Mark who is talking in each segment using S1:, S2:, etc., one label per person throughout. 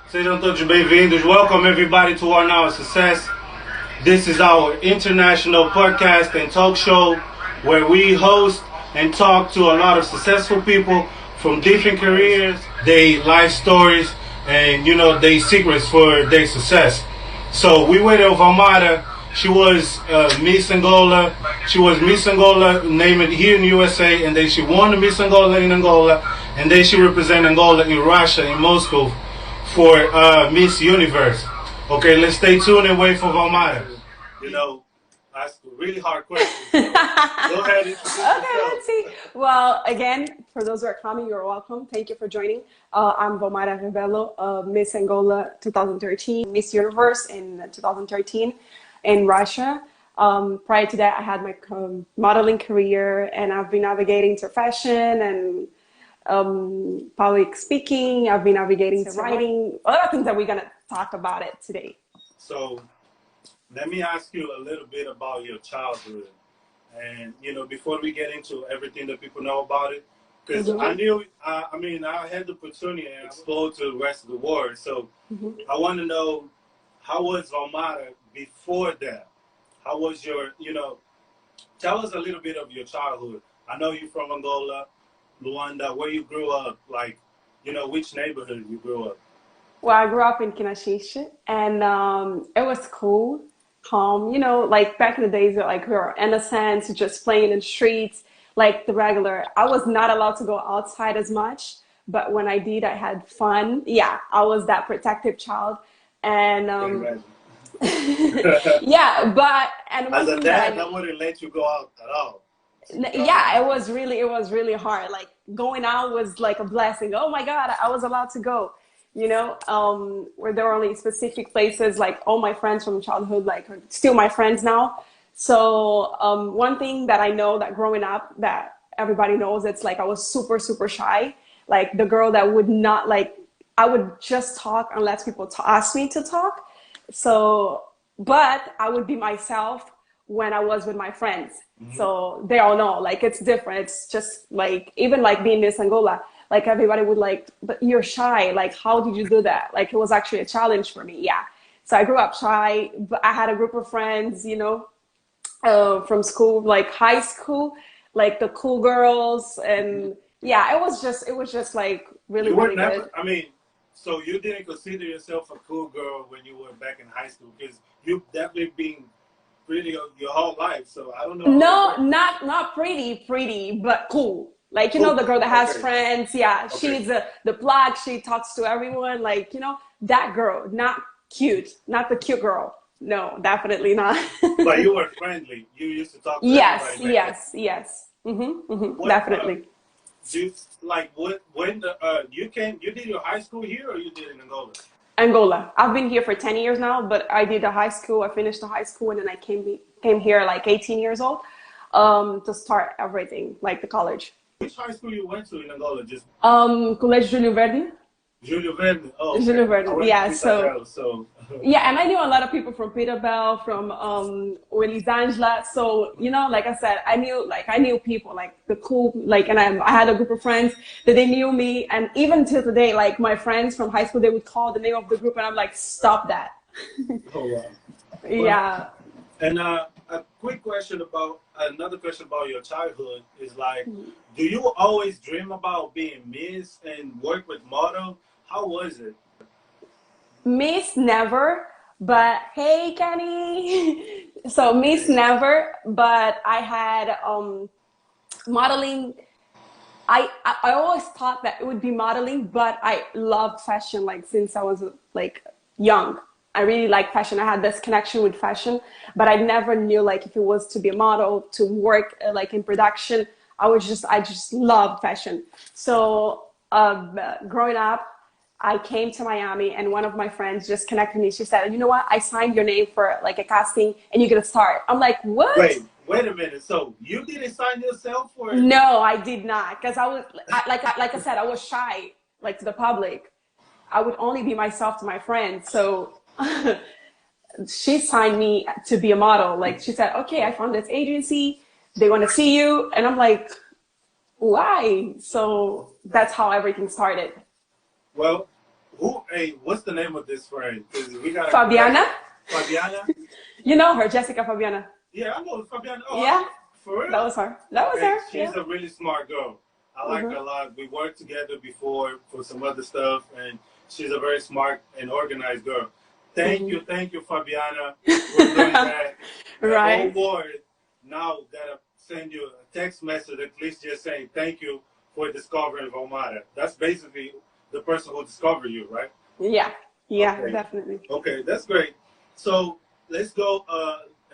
S1: Sejam todos bem-vindos. Welcome everybody to our Now Success. This is our international podcast and talk show where we host and talk to a lot of successful people from different careers, their life stories, and their secrets for their success. So we went to Vaumara. She was Miss Angola. She was Miss Angola, named it here in the USA, and then she won the Miss Angola in Angola, and then she represented Angola in Russia, in Moscow, for Miss Universe. Okay, let's stay tuned and wait for Vaumara. That's a really hard question. So go ahead, introduce yourself.
S2: Okay, let's see. Well, again, for those who are coming, you're welcome. Thank you for joining. I'm Vaumara Rebelo, Miss Angola 2013, Miss Universe in 2013 in Russia. Prior to that, I had my modeling career, and I've been navigating to fashion and public speaking. I've been navigating to writing, a lot of things that we're going to talk about it today.
S1: So let me ask you a little bit about your childhood. And, before we get into everything that people know about it, because I had the opportunity to explore to the rest of the world. So I want to know, how was Vaumara before that? How was your, tell us a little bit of your childhood. I know you're from Angola, Luanda, where you grew up, like, which neighborhood you grew up.
S2: Well, I grew up in Kinashish, and it was cool, calm, like back in the days, like we were innocent, just playing in the streets, like the regular. I was not allowed to go outside as much, but when I did, I had fun. Yeah, I was that protective child. And yeah, but and
S1: as a dad, I wouldn't let you go out at all.
S2: Yeah, it was really hard. Like going out was like a blessing. Oh my God, I was allowed to go. Where there were only specific places, like all my friends from childhood, like are still my friends now. So one thing that I know that growing up that everybody knows, it's like I was super shy. Like the girl that would not I would just talk unless people asked me to talk. So, but I would be myself when I was with my friends. So they all know, like, it's different. It's just like, even like being Miss Angola, like everybody would like, but you're shy. Like, how did you do that? Like, it was actually a challenge for me. Yeah. So I grew up shy, but I had a group of friends, from school, like high school, like the cool girls. And yeah, it was just like really good.
S1: I mean, so you didn't consider yourself a cool girl when you were back in high school, because you've definitely been pretty your whole life. So I don't know.
S2: No, not pretty, but cool. Like, the girl that has friends. Yeah, she needs the plug. She talks to everyone. Like, that girl, not cute, not the cute girl. No, definitely not.
S1: But you were friendly. You used to talk to everybody.
S2: Yes. Definitely.
S1: You did your high school here, or you did in Angola?
S2: Angola. I've been here for 10 years now, but I did a high school. I finished the high school, and then I came here like 18 years old to start everything, like the college.
S1: Which high school you went to in Angola? Just
S2: Colégio Júlio Verde.
S1: Júlio Verde. Oh, okay.
S2: Júlio Verde. Yeah.
S1: So
S2: yeah, and I knew a lot of people from Peterbell, from Elisangela. So like I said, I knew people, like the cool, like, and I had a group of friends that they knew me, and even till today, like my friends from high school, they would call the name of the group, and I'm like, stop that.
S1: Oh wow.
S2: Yeah.
S1: And another question about your childhood is like, do you always dream about being Miss and work with model? How was it?
S2: Miss never, but hey, Kenny. So Miss never, but I had modeling. I always thought that it would be modeling, but I loved fashion, like since I was like young. I really like fashion. I had this connection with fashion, but I never knew like if it was to be a model, to work like in production. I just loved fashion. So growing up, I came to Miami, and one of my friends just connected me. She said, you know what? I signed your name for like a casting, and you're going to start. I'm like, what?
S1: Wait a minute. So you didn't sign yourself for it?
S2: No, I did not. Because like I said, I was shy, like to the public. I would only be myself to my friends. So she signed me to be a model. Like she said, okay, I found this agency. They want to see you. And I'm like, why? So that's how everything started.
S1: Well, who hey, what's the name of this friend? 'Cause we got
S2: Fabiana.
S1: Fabiana.
S2: You know her, Jessica Fabiana.
S1: Yeah, I know Fabiana. Oh,
S2: Yeah,
S1: for real?
S2: that was her. That was
S1: Hey,
S2: her.
S1: she's
S2: Yeah.
S1: a really smart girl. I like her a lot. We worked together before for some other stuff, and she's a very smart and organized girl. Thank you, Fabiana, for doing that.
S2: Right.
S1: The whole world now gotta send you a text message at least just saying thank you for discovering Vaumara. That's basically the person who discovered you, right?
S2: Yeah. Yeah,
S1: Okay.
S2: definitely.
S1: Okay, that's great. So let's go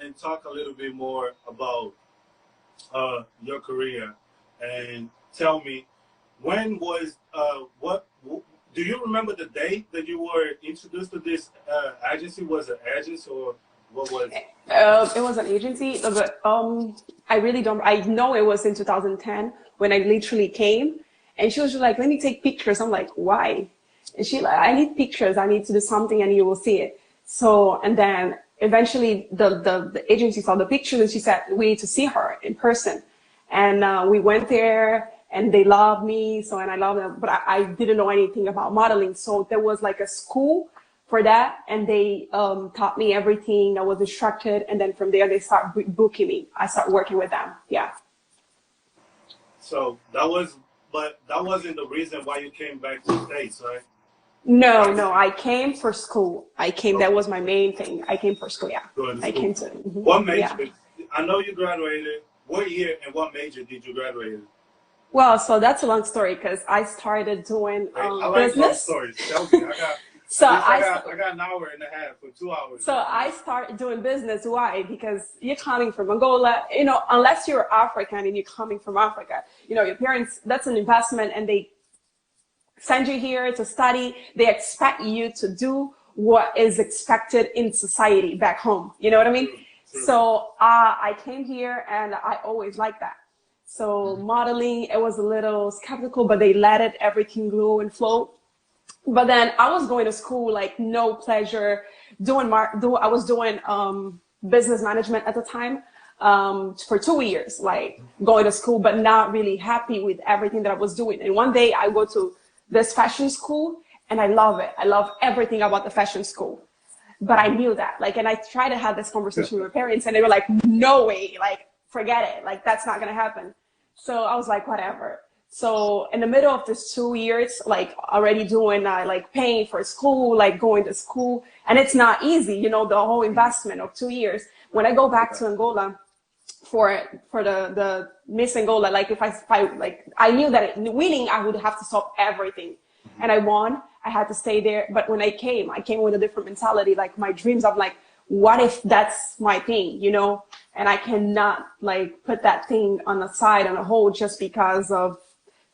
S1: and talk a little bit more about your career, and tell me, when was what do you remember the date that you were introduced to this agency? Was it agency or what was it?
S2: It was an agency, but I really don't. I know it was in 2010 when I literally came, and she was just like, "Let me take pictures." I'm like, "Why?" And she like, "I need pictures. I need to do something, and you will see it." So, and then eventually the agency saw the pictures, and she said, "We need to see her in person." And we went there, and they loved me. So, and I loved them, but I didn't know anything about modeling. So there was like a school for that, and they taught me everything. I was instructed, and then from there they start booking me. I start working with them. Yeah.
S1: So that was, but that wasn't the reason why you came back to the States, right?
S2: No, I came for school.
S1: Okay.
S2: That was my main thing. I came for school, yeah.
S1: Going to
S2: I
S1: school.
S2: came to.
S1: What major?
S2: Yeah.
S1: I know you graduated. What year and what major did you graduate in?
S2: Well, so that's a long story because I started doing
S1: I like
S2: business.
S1: long stories. Tell me. I got an hour and a half or 2 hours.
S2: So I started doing business. Why? Because you're coming from Angola, you know, unless you're African and you're coming from Africa, you know, your parents, that's an investment, and they send you here to study. They expect you to do what is expected in society back home. You know what I mean?
S1: True.
S2: So I came here, and I always liked that. So modeling, it was a little skeptical, but they let it, everything go and flow. But then I was going to school, like no pleasure, I was doing business management at the time for 2 years, like going to school, but not really happy with everything that I was doing. And one day I go to this fashion school, and I love it. I love everything about the fashion school. But I knew that, like, and I tried to have this conversation with my parents, and they were like, "No way, like, forget it, like, that's not gonna happen." So I was like, whatever. So in the middle of this 2 years, like already doing, like paying for school, like going to school, and it's not easy, you know, the whole investment of 2 years. When I go back to Angola for the Miss Angola, like if I like, I knew that winning, I would have to stop everything, and I won. I had to stay there. But when I came with a different mentality, like my dreams of like, what if that's my thing, you know? And I cannot like put that thing on the side, on a hold, just because of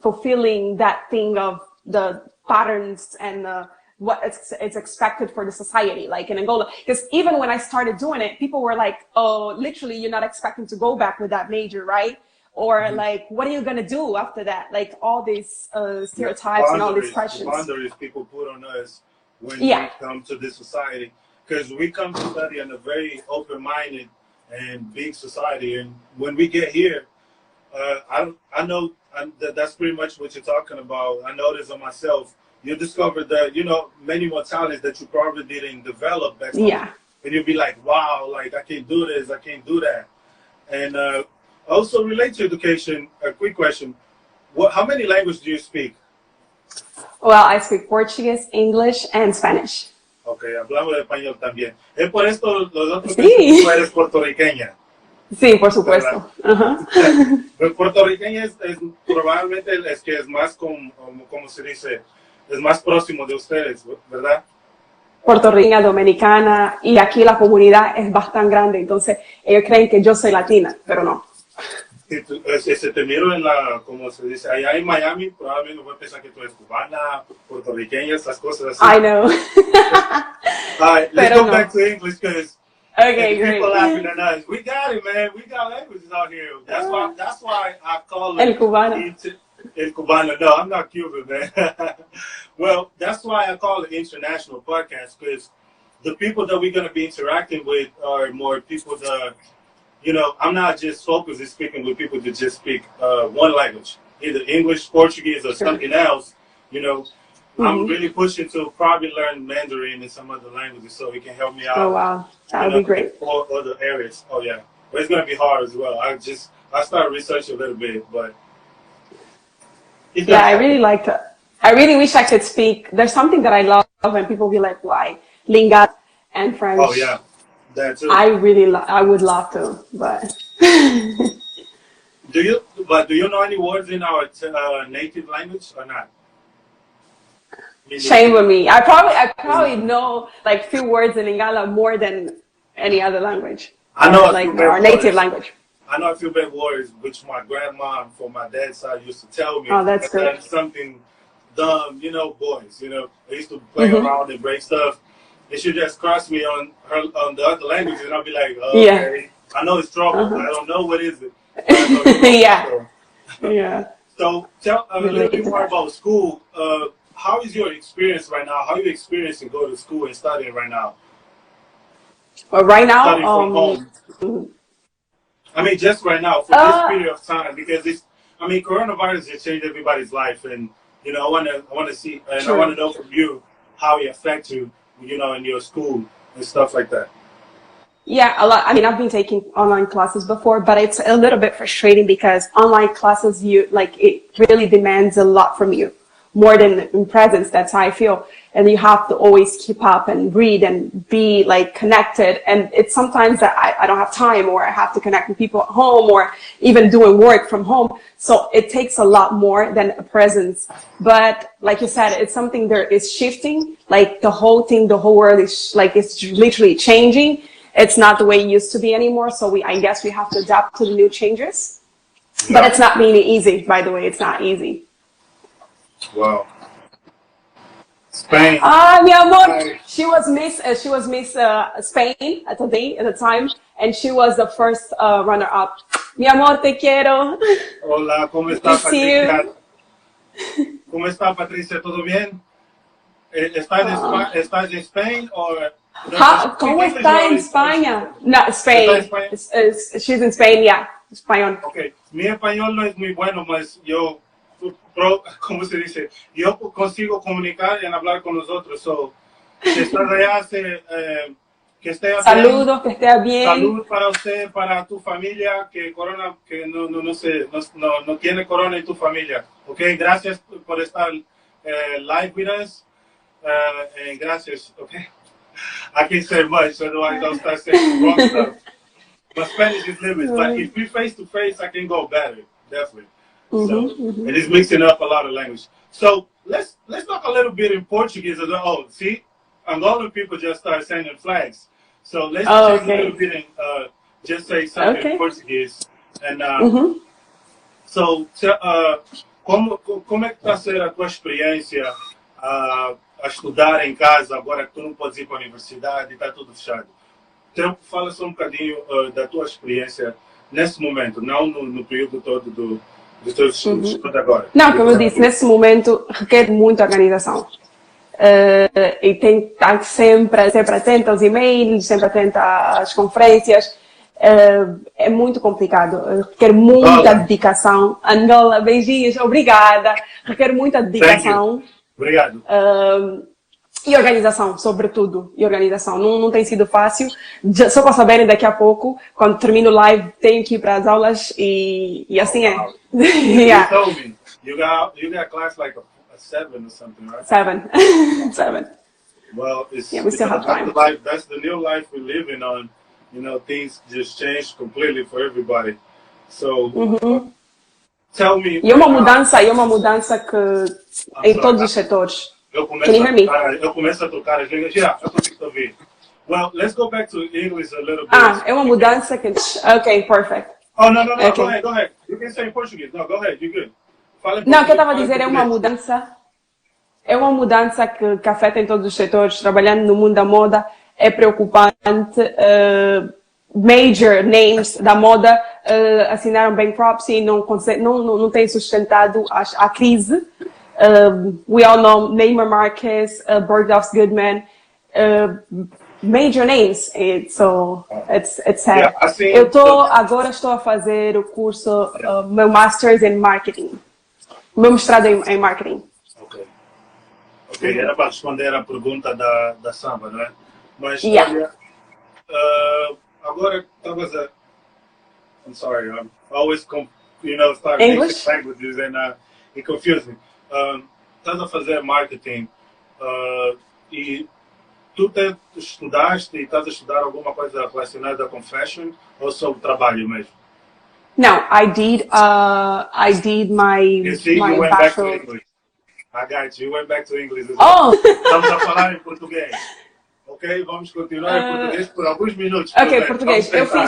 S2: fulfilling that thing of the patterns and what it's expected for the society, like in Angola. Because even when I started doing it, people were like, "Oh, literally, you're not expecting to go back with that major, right?" Or like, "What are you gonna do after that?" Like all these stereotypes and all these questions.
S1: The boundaries people put on us when we come to this society, because we come to study in a very open-minded and big society, and when we get here, I know that's pretty much what you're talking about. I noticed on myself, you discovered that, you know, many more talents that you probably didn't develop back home.
S2: Yeah.
S1: And you'll be like, wow, like I can't do this, I can't do that. And also relate to education, a quick question. How many languages do you speak?
S2: Well, I speak Portuguese, English, and Spanish.
S1: Okay, hablamos de español también. Es por esto los otros que tú eres puertorriqueña.
S2: Sí, por supuesto.
S1: Pero puertorriqueña es probablemente es que es más como se dice, es más próximo de ustedes, ¿verdad?
S2: Puertorriqueña, dominicana, y aquí la comunidad es bastante grande, entonces ellos creen que yo soy latina, pero no.
S1: Si te miro en la, como se dice, allá en Miami, probablemente voy a pensar que tú eres cubana, puertorriqueña, esas cosas así.
S2: I know.
S1: All right, let's go back to English, because people laughing at us. We got it, man. We got languages out here. That's why I call it
S2: El Cubano.
S1: El Cubano. No, I'm not Cuban, man. Well, that's why I call it international podcast, because the people that we're going to be interacting with are more people that, you know, I'm not just focused on speaking with people that just speak one language, either English, Portuguese, or something else. You know, I'm really pushing to probably learn Mandarin and some other languages so it can help me
S2: Oh
S1: out.
S2: wow, that would be great.
S1: For other areas. Oh yeah, but it's gonna be hard as well. I started researching a little bit, but
S2: yeah, I really like to. I really wish I could speak. There's something that I love, and people be like, "Why?" Lingala and French.
S1: Oh yeah, that too.
S2: I would love to, but.
S1: Do you know any words in our native language or not?
S2: Shame on me. I probably know like few words in Lingala more than any other language.
S1: I know
S2: like our native language.
S1: I know a few bad words, which my grandma from my dad's side used to tell me.
S2: Oh, that's great.
S1: Something dumb, boys. They used to play around and break stuff. They should just cross me on the other language, and I'll be like, oh,
S2: yeah.
S1: Okay, I know it's trouble. I don't know what is it.
S2: Yeah. Yeah.
S1: So tell a little bit more about school. How is your experience right now? How are you experiencing going to school and studying right now?
S2: Well, right now,
S1: studying from home. I mean, just right now for this period of time, because coronavirus has changed everybody's life, and I want to see, and I want to know from you how it affects you, in your school and stuff like that.
S2: Yeah, a lot. I mean, I've been taking online classes before, but it's a little bit frustrating because online classes, it really demands a lot from you, more than in presence. That's how I feel. And you have to always keep up and read and be connected. And it's sometimes that I don't have time, or I have to connect with people at home, or even doing work from home. So it takes a lot more than a presence. But like you said, it's something that is shifting. Like the whole world is it's literally changing. It's not the way it used to be anymore. So I guess we have to adapt to the new changes. But it's not really easy, by the way. It's not easy.
S1: Wow. Spain.
S2: Mi amor, she was Miss Spain at the time, and she was the first runner-up. Mi amor, te quiero.
S1: Hola, ¿cómo está Patricia? ¿Cómo está Patricia? ¿Todo bien? ¿Estás en Spain o?
S2: ¿Cómo está en España? No, Spain. She's in Spain, yeah. Español.
S1: Okay. Mi español no es muy bueno, mas yo, ¿cómo se dice? Yo consigo comunicar y hablar con los otros. So, que estás allá, que esté bien.
S2: Saludos, que esté bien.
S1: Salud para usted, para tu familia, que no tiene corona en tu familia. Okay, gracias por estar live with us. Gracias, okay. I can't say much, otherwise I'll start saying wrong stuff. But Spanish is limited. But if we face to face, I can go better, definitely. It is mixing up a lot of language. So let's talk a little bit in Portuguese as well. Oh, see, Angolan people just started sending flags. So let's change a little bit and just say something in Portuguese. And so, como é que está a ser a tua experiência a estudar em casa, agora que tu não podes ir para a universidade e está tudo fechado? Então, fala só um bocadinho da tua experiência nesse momento, não no período todo dos teus estudos agora.
S2: Não, como eu disse, nesse momento requer muita organização. E tem que estar sempre atento aos e-mails, sempre atento às conferências. É muito complicado, requer muita dedicação. Angola, beijinhos, obrigada. Requer muita dedicação.
S1: Obrigado.
S2: E organização, sobretudo. E organização. Não tem sido fácil. Só para saberem, daqui a pouco, quando termino o live, tenho que ir para as aulas e assim é.
S1: You told me. You got class like a 7 or something, right?
S2: 7.
S1: Well,
S2: we still have time.
S1: That's the new life we're living on. Things just changed completely for everybody. So, tell me.
S2: E é uma mudança que em todos os setores. Can you hear me?
S1: Eu começo a tocar as línguas. Yeah, eu consigo ouvir. Well, let's go back to English a little bit.
S2: É uma mudança que... Okay, perfect.
S1: Oh, no. Okay. Go ahead. You can say in Portuguese. No, go ahead. You're good.
S2: Não, o que eu estava a dizer é uma mudança que afeta em todos os setores. Trabalhando no mundo da moda é preocupante. Major names da moda assinaram bankruptcy, não têm sustentado a crise. We all know Neymar Marquez, Bergdorf Goodman, major names. So it's sad. Yeah, agora estou a fazer o curso, meu Masters em Marketing. Meu mestrado em Marketing.
S1: Okay. Ok, era para responder a pergunta da Samba, não é? Mas,
S2: Yeah.
S1: olha, agora estavas a... I'm sorry, I'm always, start mixing
S2: English?
S1: languages and it confuses me. Estás a fazer marketing e tu estudaste e estás a estudar alguma coisa relacionada com fashion ou sobre trabalho mesmo?
S2: No, I did
S1: You see, you
S2: my
S1: went back to
S2: bachelor.
S1: English. I got you. You went back to English as well.
S2: Oh,
S1: Estamos a falar em português. Ok? Vamos continuar em português por alguns minutos.
S2: ok,
S1: Bem,
S2: português.
S1: vamos tentar.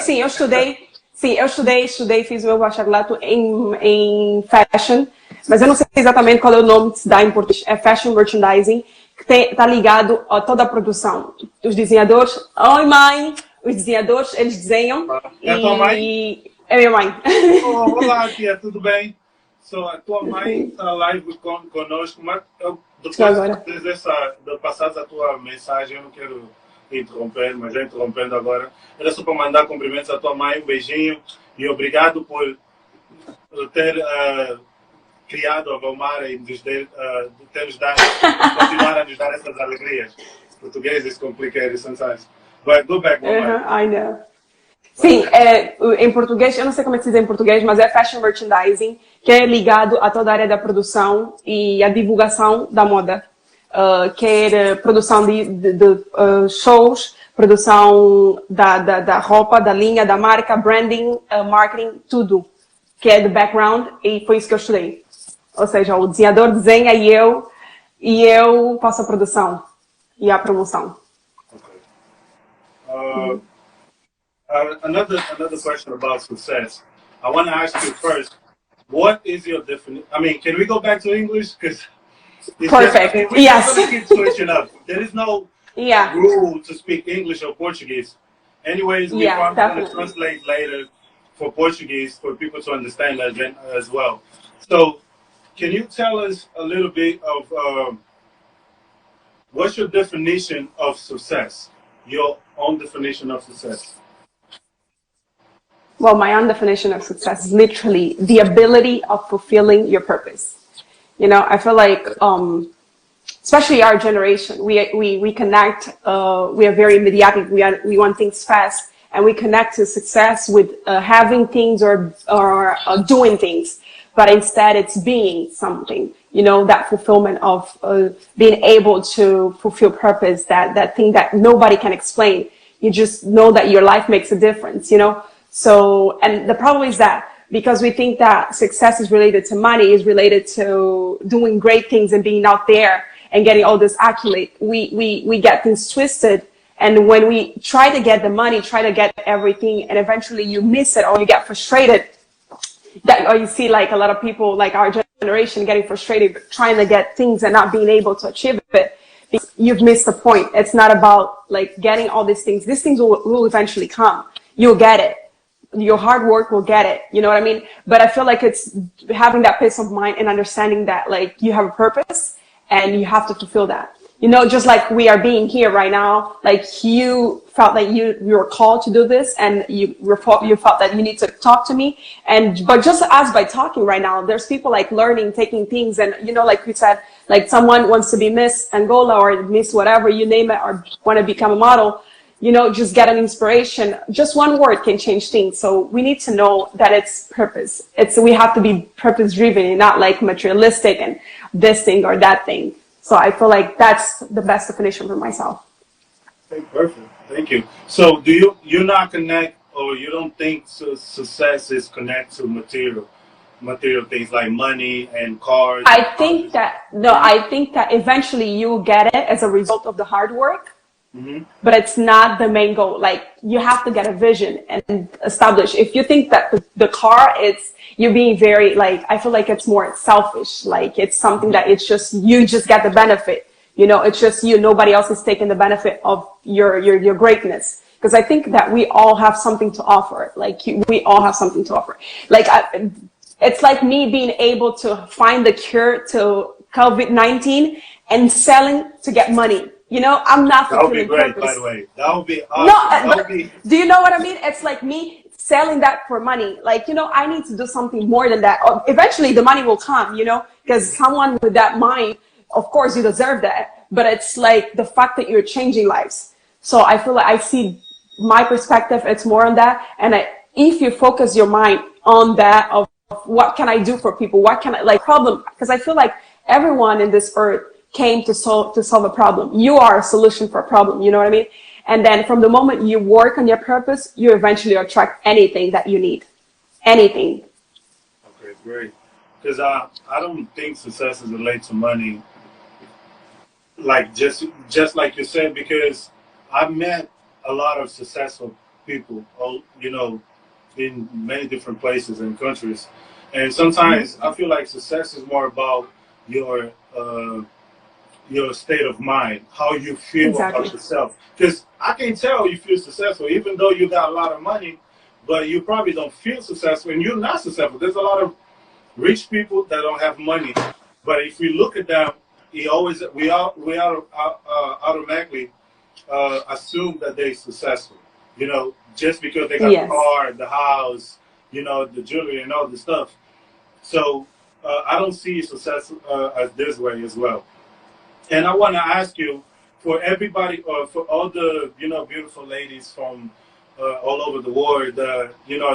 S2: Eu estudei, fiz meu bacharelato em fashion, mas eu não sei exatamente qual é o nome que se dá em português. É fashion merchandising, que tá ligado a toda a produção. Os desenhadores, oi mãe, os desenhadores, eles desenham.
S1: É a tua mãe?
S2: É minha mãe.
S1: Oh, olá, tia, tudo bem? So, a tua mãe está live conosco, mas depois de passares a tua mensagem, eu não quero interromper, mas já interrompendo agora, era só para mandar cumprimentos à tua mãe, um beijinho e obrigado por ter criado a Vaumara e de ter nos dado, continuar a nos dar essas alegrias. Português is complicated sometimes. But go back, Vaumara.
S2: I know. Sim, em português, eu não sei como é que se diz em português, mas é fashion merchandising, que é ligado a toda a área da produção e a divulgação da moda. Quer produção de shows, produção da roupa, da linha, da marca, branding, marketing, tudo. Que é do background, e foi isso que eu estudei. Ou seja, o desenhador desenha e eu faço a produção e a promoção.
S1: Okay. Another question about success. I want to ask you first, what is your definition? I mean, can we go back to English? Because
S2: perfect.
S1: We're
S2: Yes.
S1: going to keep switching up. There is no
S2: Yeah.
S1: rule to speak English or Portuguese. Anyways, we're going to translate later for Portuguese for people to understand as well. So, can you tell us a little bit of what's your definition of success? Your own definition of success.
S2: Well, my own definition of success is literally the ability of fulfilling your purpose. You know, I feel like, especially our generation, we connect, we are very mediatic, we want things fast, and we connect to success with having things or doing things, but instead it's being something, you know, that fulfillment of being able to fulfill purpose, that thing that nobody can explain. You just know that your life makes a difference, you know? So, and the problem is that because we think that success is related to money, is related to doing great things and being out there and getting all this accolade, we get things twisted. And when we try to get the money, try to get everything, and eventually you miss it or you get frustrated, or you see like a lot of people, like our generation, getting frustrated, trying to get things and not being able to achieve it. Because you've missed the point. It's not about like getting all these things. These things will eventually come. You'll get it. Your hard work will get it. You know what I mean? But I feel like it's having that peace of mind and understanding that like you have a purpose and you have to fulfill that. You know, just like we are being here right now, like you felt that you were called to do this and you felt that you need to talk to me. But just as by talking right now, there's people like learning, taking things. And, you know, like we said, like someone wants to be Miss Angola or Miss whatever, you name it, or want to become a model, you know, just get an inspiration. Just one word can change things. So we need to know that it's purpose. We have to be purpose driven and not like materialistic and this thing or that thing. So I feel like that's the best definition for myself.
S1: Okay, perfect. Thank you. So do you not connect, or you don't think success is connected to material things like money and cars?
S2: I think that eventually you get it as a result of the hard work. Mm-hmm. But it's not the main goal. Like you have to get a vision and establish. If you think that the car, you're being very like, I feel like it's more selfish. Like it's something that it's just, you just get the benefit. You know, it's just you, nobody else is taking the benefit of your greatness. Because I think that we all have something to offer. Like we all have something to offer. Like it's like me being able to find the cure to COVID-19 and selling to get money. You know, I'm not fulfilling purpose. That would be great,
S1: by the way. That would be awesome.
S2: No, do you know what I mean? It's like me selling that for money. Like, you know, I need to do something more than that. Eventually, the money will come, you know, because someone with that mind of course you deserve that, but it's like the fact that you're changing lives. So I feel like I see my perspective, it's more on that. And if you focus your mind on that, of what can I do for people? What can I, like, problem? Because I feel like everyone in this earth came to solve a problem. You are a solution for a problem. You know what I mean? And then from the moment you work on your purpose, you eventually attract anything that you need. Anything.
S1: Okay, great. Because I don't think success is related to money, like just like you said, because I've met a lot of successful people, you know, in many different places and countries, and sometimes I feel like success is more about your your state of mind, how you feel
S2: Exactly.
S1: about yourself. Because I can tell you feel successful, even though you got a lot of money, but you probably don't feel successful, and you're not successful. There's a lot of rich people that don't have money, but if we look at them, we automatically assume that they're successful. You know, just because they got the
S2: Yes.
S1: car, the house, you know, the jewelry and all the stuff. So I don't see success as this way as well. And I want to ask you, for everybody, or for all the, you know, beautiful ladies from all over the world, you know,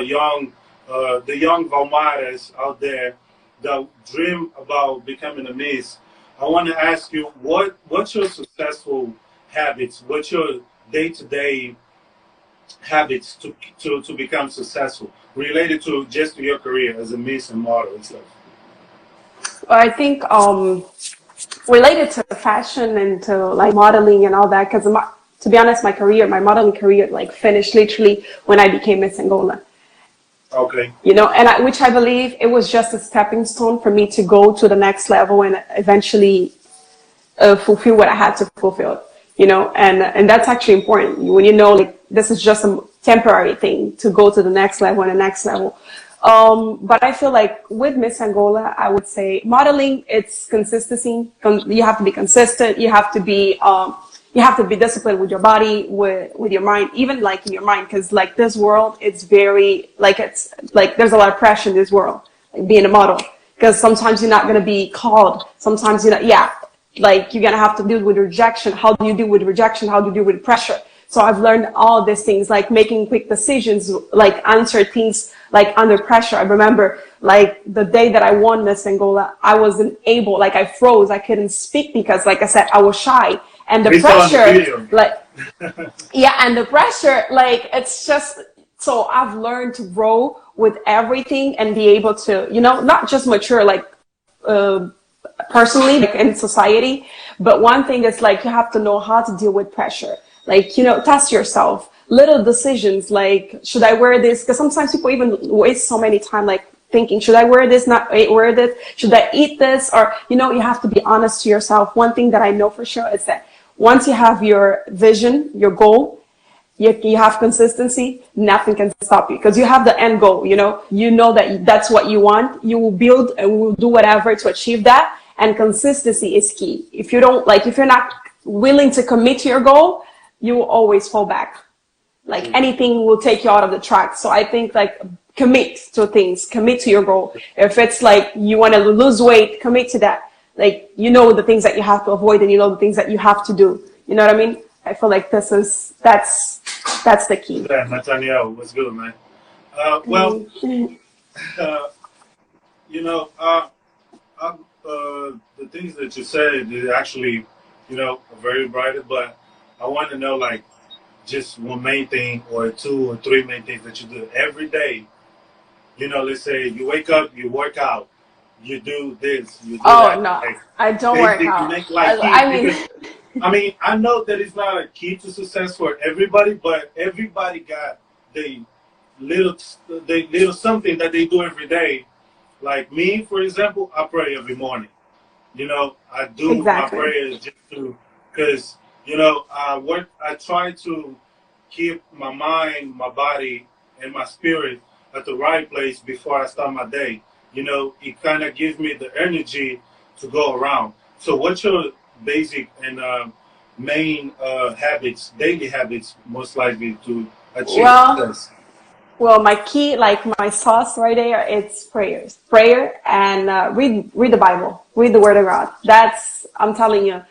S1: the young Vaumaras out there that dream about becoming a Miss, I want to ask you, what's your successful habits? What's your day-to-day habits to become successful, related to just your career as a Miss and model and stuff?
S2: Well, I think related to fashion and to like modeling and all that, because to be honest, my modeling career like finished literally when I became Miss Angola.
S1: Okay.
S2: You know, and which I believe it was just a stepping stone for me to go to the next level and eventually fulfill what I had to fulfill. You know, and that's actually important when you know like this is just a temporary thing to go to the next level and the next level. But I feel like with Miss Angola, I would say modeling, it's consistency. You have to be consistent. You have to be disciplined with your body, with your mind, even like in your mind, because like this world, it's very like it's like there's a lot of pressure in this world, like being a model, because sometimes you're not gonna be called. Sometimes you're not, yeah, like you're gonna have to deal with rejection. How do you deal with rejection? How do you deal with pressure? So I've learned all these things, like making quick decisions, like answer things like under pressure. I remember like the day that I won Miss Angola, I wasn't able, like I froze, I couldn't speak because like I said, I was shy. And the
S1: We saw in the
S2: pressure,
S1: video.
S2: like, yeah, and the pressure, like, it's just, so I've learned to grow with everything and be able to, you know, not just mature, like, personally, like in society, but one thing is like, you have to know how to deal with pressure. Like, you know, test yourself, little decisions, like, should I wear this? Because sometimes people even waste so many time, like, thinking, should I wear this, not wear this? Should I eat this? Or, you know, you have to be honest to yourself. One thing that I know for sure is that once you have your vision, your goal, you have consistency, nothing can stop you because you have the end goal, you know that that's what you want. You will build and will do whatever to achieve that. And consistency is key. If you're not willing to commit to your goal, you will always fall back. Like anything will take you out of the track. So I think like commit to things, commit to your goal. If it's like you want to lose weight, commit to that. Like, you know the things that you have to avoid and you know the things that you have to do. You know what I mean? I feel like that's the key.
S1: Yeah, Nathaniel, what's good, man? You know, the things that you said is actually, are very bright, but I want to know, like, just one main thing or two or three main things that you do every day. Let's say you wake up, you work out, you do this, you do that.
S2: Oh, no,
S1: like,
S2: I don't work out.
S1: I mean, I know that it's not a key to success for everybody, but everybody got the little something that they do every day. Like me, for example, I pray every morning. I do my
S2: Exactly.
S1: prayers just to, because I try to keep my mind, my body, and my spirit at the right place before I start my day. It kind of gives me the energy to go around. So what's your basic and main habits, daily habits, most likely to achieve
S2: Well,
S1: success?
S2: Well, my key, like my sauce right there, it's prayers, prayer, and read the Bible, read the Word of God. That's, I'm telling you,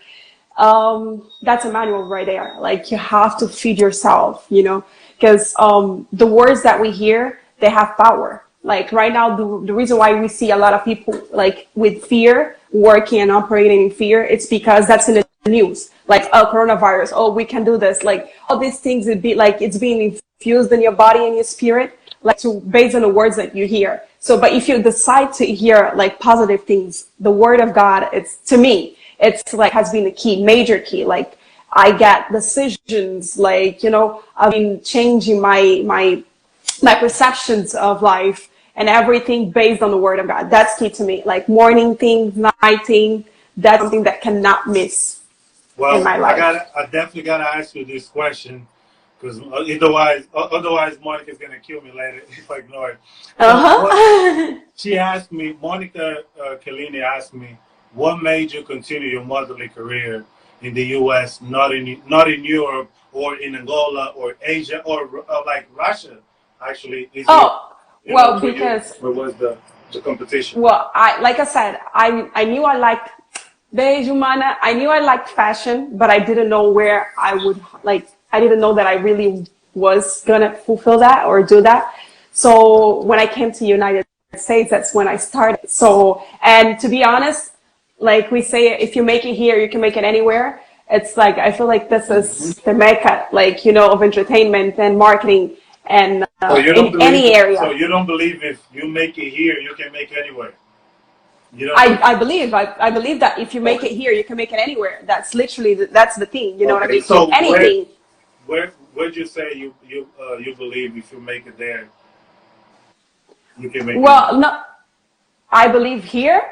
S2: that's a manual right there. Like you have to feed yourself, you know, because the words that we hear, they have power. Like right now, the reason why we see a lot of people like with fear, working and operating in fear, it's because that's in the news. Like, oh, coronavirus, oh, we can do this. Like all these things would be like it's being infused in your body and your spirit, like to based on the words that you hear. So, but if you decide to hear like positive things, the word of God, it's to me, it's like has been the key, major key. Like I get decisions, like, you know, I've been changing my perceptions of life and everything based on the word of God. That's key to me. Like morning thing, night thing, that's something that cannot miss in
S1: Well,
S2: my life.
S1: I definitely gotta ask you this question because otherwise Monica's gonna kill me later if I ignore it. So what
S2: Uh-huh.
S1: she asked me, Monica Kellini asked me, what made you continue your modeling career in the U.S., not in Europe or in Angola or Asia or like Russia? Actually, is your
S2: Oh, well, because
S1: where was the competition?
S2: well, I like I said, I knew I liked beige humana. I knew I liked fashion, but I didn't know where I would like. I didn't know that I really was gonna fulfill that or do that. So when I came to United States, that's when I started. So, and to be honest, like we say, if you make it here, you can make it anywhere. It's like I feel like this is the mecca, like you know, of entertainment and marketing, and
S1: So you don't
S2: in
S1: believe
S2: any
S1: so
S2: area.
S1: you don't believe if you make it here, you can make it anywhere. You don't believe.
S2: I believe that if you make it
S1: Okay.
S2: here, you can make it anywhere. That's literally that's the thing. You know what I
S1: Okay.
S2: mean? So
S1: So
S2: anything.
S1: where would you say you believe if you make it there, you can make it
S2: Well,
S1: anywhere?
S2: no, I believe here.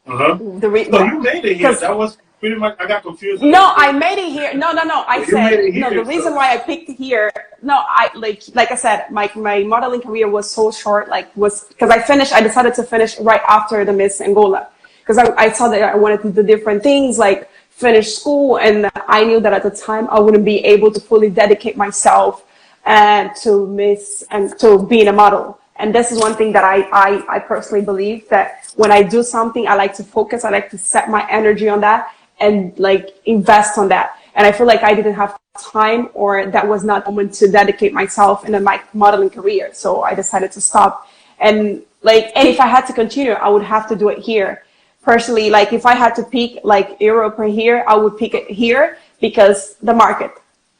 S1: Uh huh.
S2: The
S1: So you made it here.
S2: because
S1: That was pretty much. I got confused a little
S2: no, I
S1: bit.
S2: made it here. No, no, no. I
S1: So you made
S2: said
S1: it
S2: no. The
S1: here.
S2: reason
S1: So
S2: why I picked here, no, I like I said, my modeling career was so short. Like was because I finished. I decided to finish right after the Miss Angola because I saw that I wanted to do different things, like finish school, and I knew that at the time I wouldn't be able to fully dedicate myself and to Miss and to being a model. And this is one thing that I personally believe that when I do something, I like to focus. I like to set my energy on that and like invest on that. And I feel like I didn't have time or that was not the moment to dedicate myself in my modeling career. So I decided to stop. And like, and if I had to continue, I would have to do it here. Personally, like if I had to pick like Europe or here, I would pick it here because the market,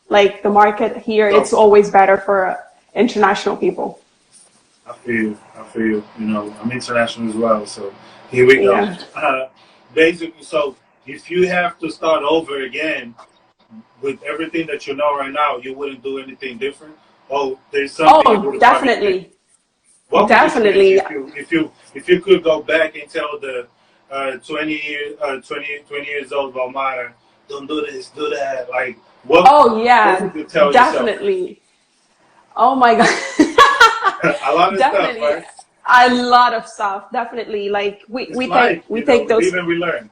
S2: like the market here, it's
S1: so
S2: always better for international people.
S1: I feel you. I feel you. You know, I'm international as well. So here we go.
S2: Yeah.
S1: Uh, basically, so if you have to start over again with everything that you know right now, you wouldn't do anything different. Oh, there's something you
S2: Oh,
S1: would probably change.
S2: definitely.
S1: What would you change
S2: Definitely.
S1: if you could go back and tell the 20 years old Vaumara, don't do this, do that. Like
S2: Oh,
S1: what
S2: yeah,
S1: would you tell yourself?
S2: definitely. Oh my God.
S1: A lot of stuff,
S2: Definitely.
S1: right?
S2: A lot of stuff. Definitely. Like
S1: It's life,
S2: we
S1: you know.
S2: take
S1: We live
S2: those
S1: and we learn.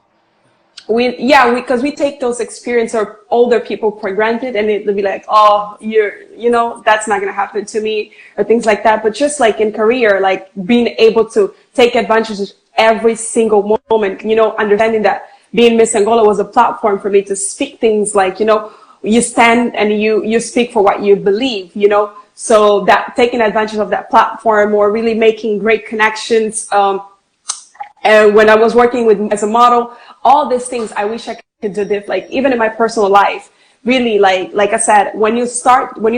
S2: because we take those experience or older people for granted and it'll be like, oh, you know, that's not going to happen to me or things like that. But just like in career, like being able to take advantage of every single moment, you know, understanding that being Miss Angola was a platform for me to speak things like, you know, you stand and you speak for what you believe, you know, so that taking advantage of that platform or really making great connections, and when I was working with as a model, all these things I wish I could do this, like even in my personal life, really like I said, when you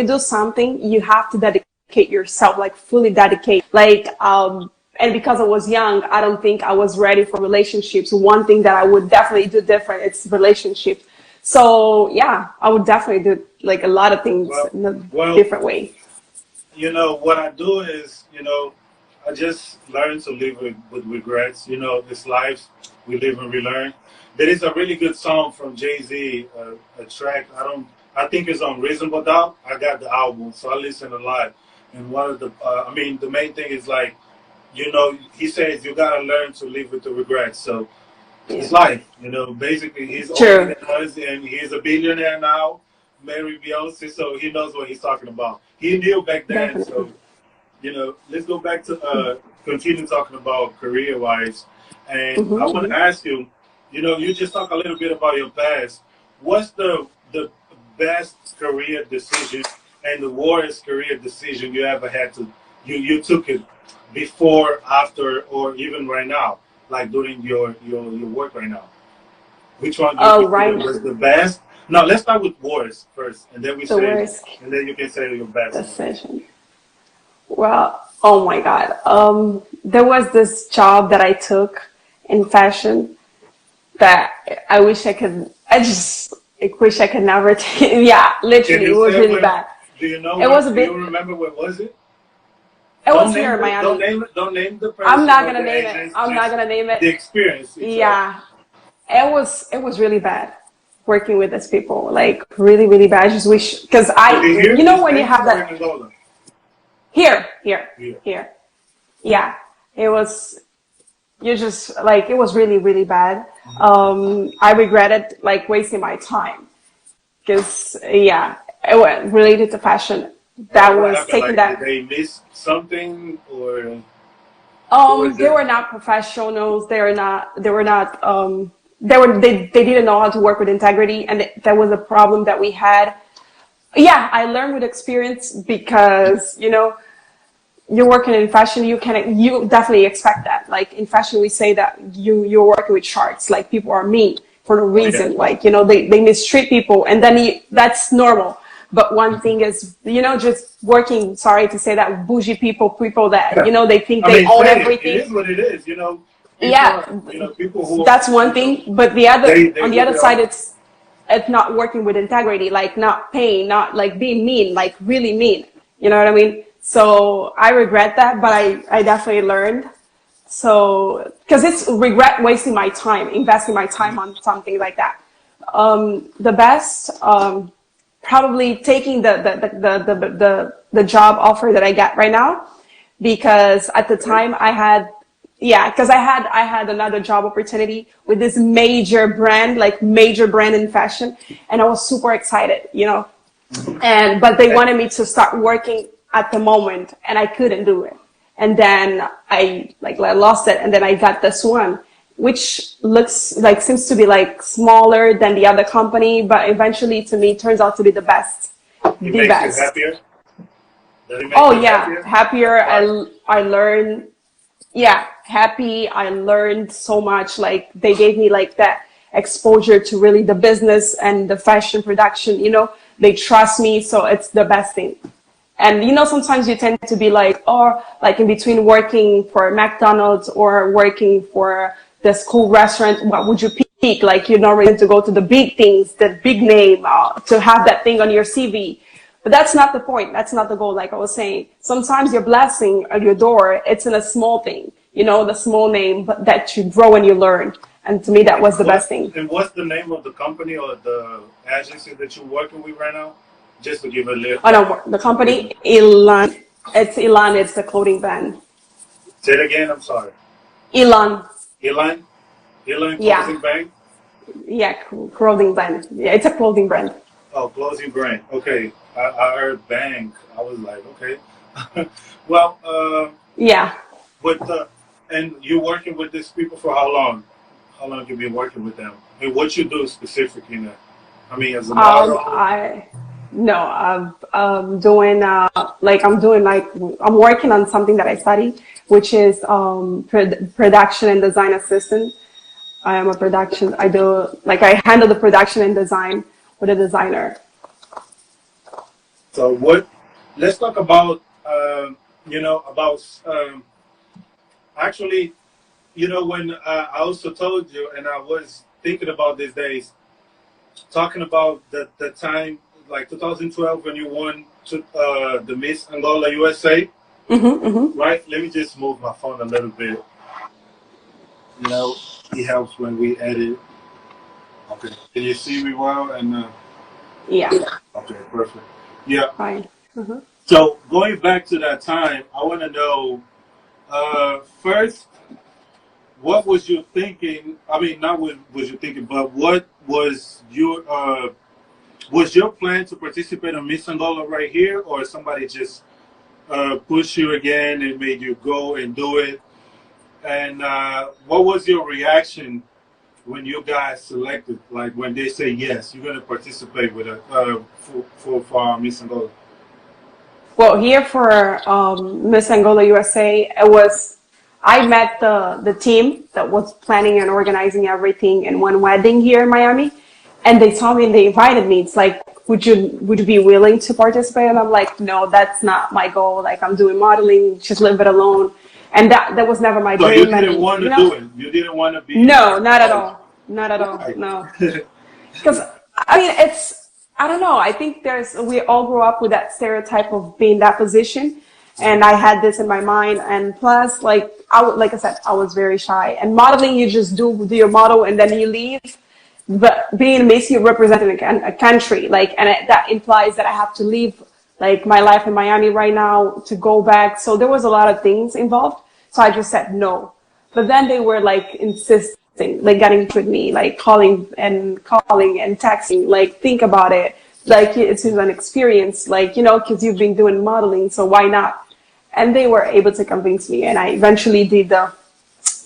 S2: do something, you have to dedicate yourself, like fully dedicate. Like and because I was young, I don't think I was ready for relationships. One thing that I would definitely do different, it's relationships. So yeah, I would definitely do like a lot of things
S1: Well,
S2: in a
S1: well,
S2: different way.
S1: you know what I do is, I just learn to live with regrets. You know, this life we live and we learn. There is a really good song from Jay Z, a track I think it's on Reasonable Doubt. I got the album, so I listen a lot. And one of the, the main thing is like, he says you gotta learn to live with the regrets. So
S2: Yeah,
S1: it's life, Basically, he's older
S2: true,
S1: than us, and he's a billionaire now, married Beyonce, so he knows what he's talking about. He knew back then,
S2: definitely.
S1: so let's go back to continue talking about career-wise, and I want to
S2: Mm-hmm.
S1: ask you. You just talk a little bit about your past. What's the best career decision and the worst career decision you ever had to you took it before, after, or even right now, like during your work right now? Which one do you
S2: Oh,
S1: consider
S2: right.
S1: was the best? No, let's start with worst first, and then
S2: The worst
S1: and then you can say your best one.
S2: decision. Well, oh my God. There was this job that I took in fashion that I wish I could. I wish I could never take. Yeah,
S1: Can
S2: literally,
S1: you
S2: it was
S1: say
S2: really
S1: where?
S2: bad.
S1: Do you know
S2: It
S1: where?
S2: was a
S1: Do you
S2: bit.
S1: remember where was it?
S2: It was here in
S1: Don't
S2: Miami.
S1: name it. Don't name the
S2: I'm
S1: person
S2: not
S1: or
S2: gonna
S1: the
S2: name it.
S1: agents.
S2: I'm not
S1: Just
S2: gonna name it.
S1: the experience itself.
S2: Yeah, it was really bad working with these people. Like really, really bad. I just wish because
S1: Was it here
S2: you
S1: in the
S2: know when you
S1: States
S2: have
S1: or in
S2: that
S1: Angola?
S2: here, here,
S1: Here.
S2: here. Yeah, it was. You just like it was really, really bad. I regretted like wasting my time because yeah, it was related to fashion. That
S1: What
S2: was
S1: happened?
S2: taking
S1: Like, did
S2: that.
S1: they miss something, or what was
S2: They
S1: it?
S2: were not professionals. They were not. They were not. They didn't know how to work with integrity, and that was a problem that we had. Yeah, I learned with experience because you're working in fashion. You definitely expect that. Like in fashion, we say that you're working with sharks. Like people are mean for no
S1: Oh yeah.
S2: reason. Like they mistreat people, and then that's normal. But one thing is, just working, sorry to say that, bougie people that,
S1: Yeah.
S2: they think
S1: I
S2: they
S1: mean,
S2: own
S1: say it. It
S2: everything.
S1: is what it is. People
S2: Yeah,
S1: are. People who
S2: that's one thing. But
S1: they
S2: on the
S1: who
S2: other
S1: they
S2: side,
S1: are.
S2: it's not working with integrity, like not paying, not like being mean, like really mean. You know what I mean? So I regret that, but I definitely learned. So, because it's regret wasting my time, investing my time on something like that. The best, probably taking the job offer that I get right now, because at the
S1: Okay.
S2: time I had, yeah, because I had another job opportunity with this major brand, like major brand in fashion, and I was super excited, but they wanted me to start working at the moment, and I couldn't do it. And then I lost it, and then I got this one, which looks like seems to be like smaller than the other company, but eventually to me turns out to be the best,
S1: It
S2: the
S1: makes you
S2: best.
S1: happier. Does it make
S2: Oh
S1: you
S2: yeah,
S1: happier? That's
S2: happier.
S1: why.
S2: I learned, yeah, happy. I learned so much. Like they gave me like that exposure to really the business and the fashion production. They trust me, so it's the best thing. And sometimes you tend to be like, or like in between working for McDonald's or working for the school restaurant, what would you pick? Like you're not ready to go to the big things, the big name, to have that thing on your CV. But that's not the point. That's not the goal. Like I was saying, sometimes your blessing at your door, it's in a small thing, the small name, but that you grow and you learn. And to me, that was the best thing.
S1: What's the name of the company or the agency that you're working with right now? Just to give a little.
S2: Oh no, the company Elan, it's Elan. It's the clothing brand.
S1: Say it again. I'm sorry.
S2: Elan,
S1: Elan. Elan
S2: yeah,
S1: Closing Bank.
S2: yeah, clothing brand. Yeah, it's a clothing brand.
S1: Oh, Closing Brand. Okay. I heard bank. I was like, okay. Well,
S2: Yeah.
S1: with and you working with these people for how long? How long you been working with them? And what you do specifically now? I mean, as a model.
S2: I no, I'm working on something that I study, which is production and design assistant. I am a production. I do like I handle the production and design with a designer.
S1: So what? Let's talk about about actually when I also told you, and I was thinking about these days, talking about the time like 2012 when you won to the Miss Angola USA,
S2: Mm-hmm.
S1: right? Let me just move my phone a little bit. You know, it helps when we edit. Okay, can you see me well? And
S2: Yeah.
S1: okay, perfect. Yeah.
S2: Fine. Mm-hmm.
S1: So going back to that time, I want to know first, what was you thinking? I mean, not what was you thinking, but what was your plan to participate in Miss Angola right here, or somebody just pushed you again and made you go and do it? And what was your reaction when you got selected? Like when they say yes, you're going to participate with a for Miss Angola.
S2: Well, here for Miss Angola USA, it was I met the team that was planning and organizing everything in one wedding here in Miami, and they told me and they invited me. It's like, would you be willing to participate? And I'm like, no, that's not my goal. Like I'm doing modeling, just leave it alone. And that was never my
S1: So you
S2: dream.
S1: didn't
S2: And
S1: want to do it. You didn't want to be
S2: no, not at
S1: like,
S2: all, not at all,
S1: why?
S2: no. Because I mean, I don't know. I think we all grew up with that stereotype of being that position, and I had this in my mind. And plus, like I said, I was very shy. And modeling, you just do your model and then you leave. But being Miss, you representing a country, that implies that I have to leave, like my life in Miami right now to go back. So there was a lot of things involved. So I just said no. But then they were like insisting, like getting with me, like calling and texting, like think about it. Like it's an experience, like, because you've been doing modeling, so why not? And they were able to convince me. And I eventually did the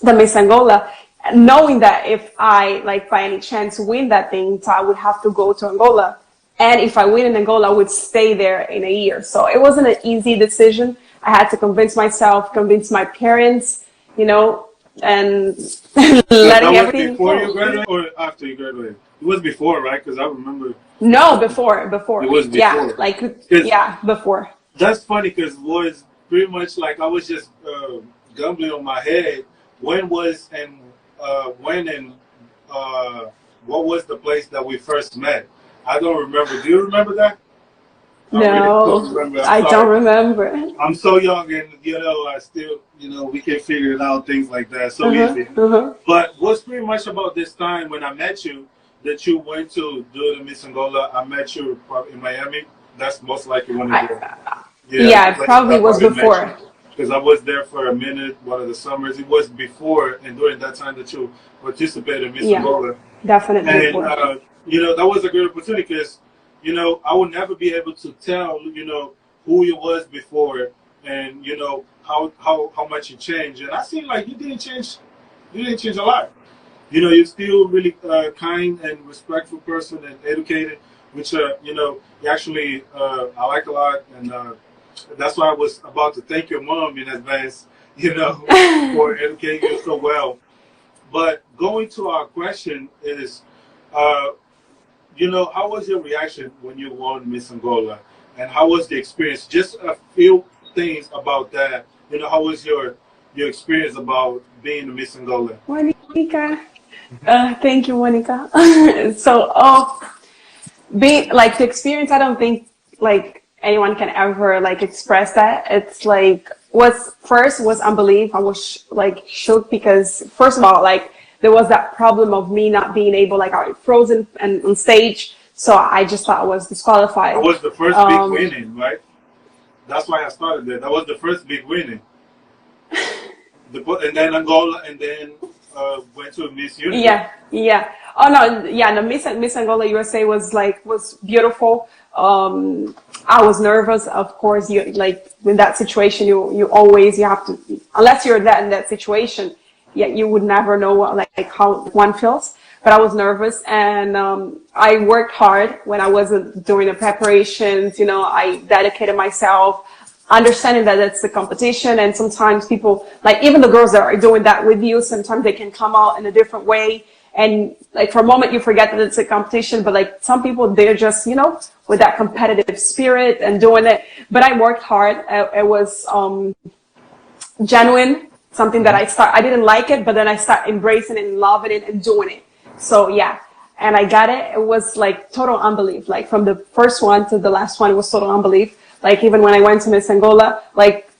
S2: Miss Angola, knowing that if I, like, by any chance win that thing, so I would have to go to Angola. And if I win in Angola, I would stay there in a year. So it wasn't an easy decision. I had to convince myself, convince my parents, and
S1: That
S2: letting
S1: was
S2: everything
S1: before you
S2: go.
S1: graduated or after you graduated? It was before, right? Because I remember
S2: No, before,
S1: it was
S2: yeah,
S1: before.
S2: like,
S1: Because
S2: yeah, before.
S1: that's funny because it was pretty much like I was just gambling on my head. When was and when and uh, what was the place that we first met? I don't remember. Do you remember that? I really don't
S2: No,
S1: remember. I'm
S2: I don't
S1: sorry.
S2: remember.
S1: I'm so young, and I still, we can figure it out. Things like that, so
S2: Uh-huh,
S1: easy.
S2: uh-huh.
S1: But what's pretty much about this time when I met you that you went to do the Miss Angola? I met you in Miami. That's most likely when it was. Yeah,
S2: Yeah,
S1: the
S2: it
S1: places
S2: probably
S1: I
S2: was
S1: probably met you
S2: before.
S1: because I was there for a minute. One of the summers. It was before and during that time that you participated in Miss
S2: Yeah,
S1: Angola.
S2: definitely
S1: And,
S2: before.
S1: that was a great opportunity because, I would never be able to tell, who you was before and, how much you changed. And I see like you didn't change. You didn't change a lot. You're still really kind and respectful person and educated, which, you actually, I like a lot. And that's why I was about to thank your mom in advance, for educating you so well. But going to our question is, uh, how was your reaction when you won Miss Angola, and how was the experience? Just a few things about that. How was your experience about being Miss Angola?
S2: Monica, thank you, Monica. So, being like the experience, I don't think like anyone can ever like express that. It's like what's first was unbelief. I was like shook because first of all, like there was that problem of me not being able, like I was frozen and on stage, so I just thought I was
S1: That
S2: disqualified.
S1: was the first big
S2: Um,
S1: winning, right? That's why I started there. That was the first big winning. And then Angola, and then went to Miss Universe.
S2: Yeah, yeah. Oh no, yeah. The Miss Angola USA was beautiful. I was nervous, of course. You like in that situation, you have to, unless you're that in that situation, yeah, you would never know like how one feels. But I was nervous, and I worked hard when I wasn't doing the preparations. I dedicated myself, understanding that it's a competition, and sometimes people, like even the girls that are doing that with you, sometimes they can come out in a different way, and like for a moment you forget that it's a competition, but like some people, they're just with that competitive spirit and doing it. But I worked hard. It was genuine, something that I didn't like it, but then I start embracing it and loving it and doing it. So yeah, and I got it. It was like total unbelief. Like from the first one to the last one, it was total unbelief. Like even when I went to Miss Angola, like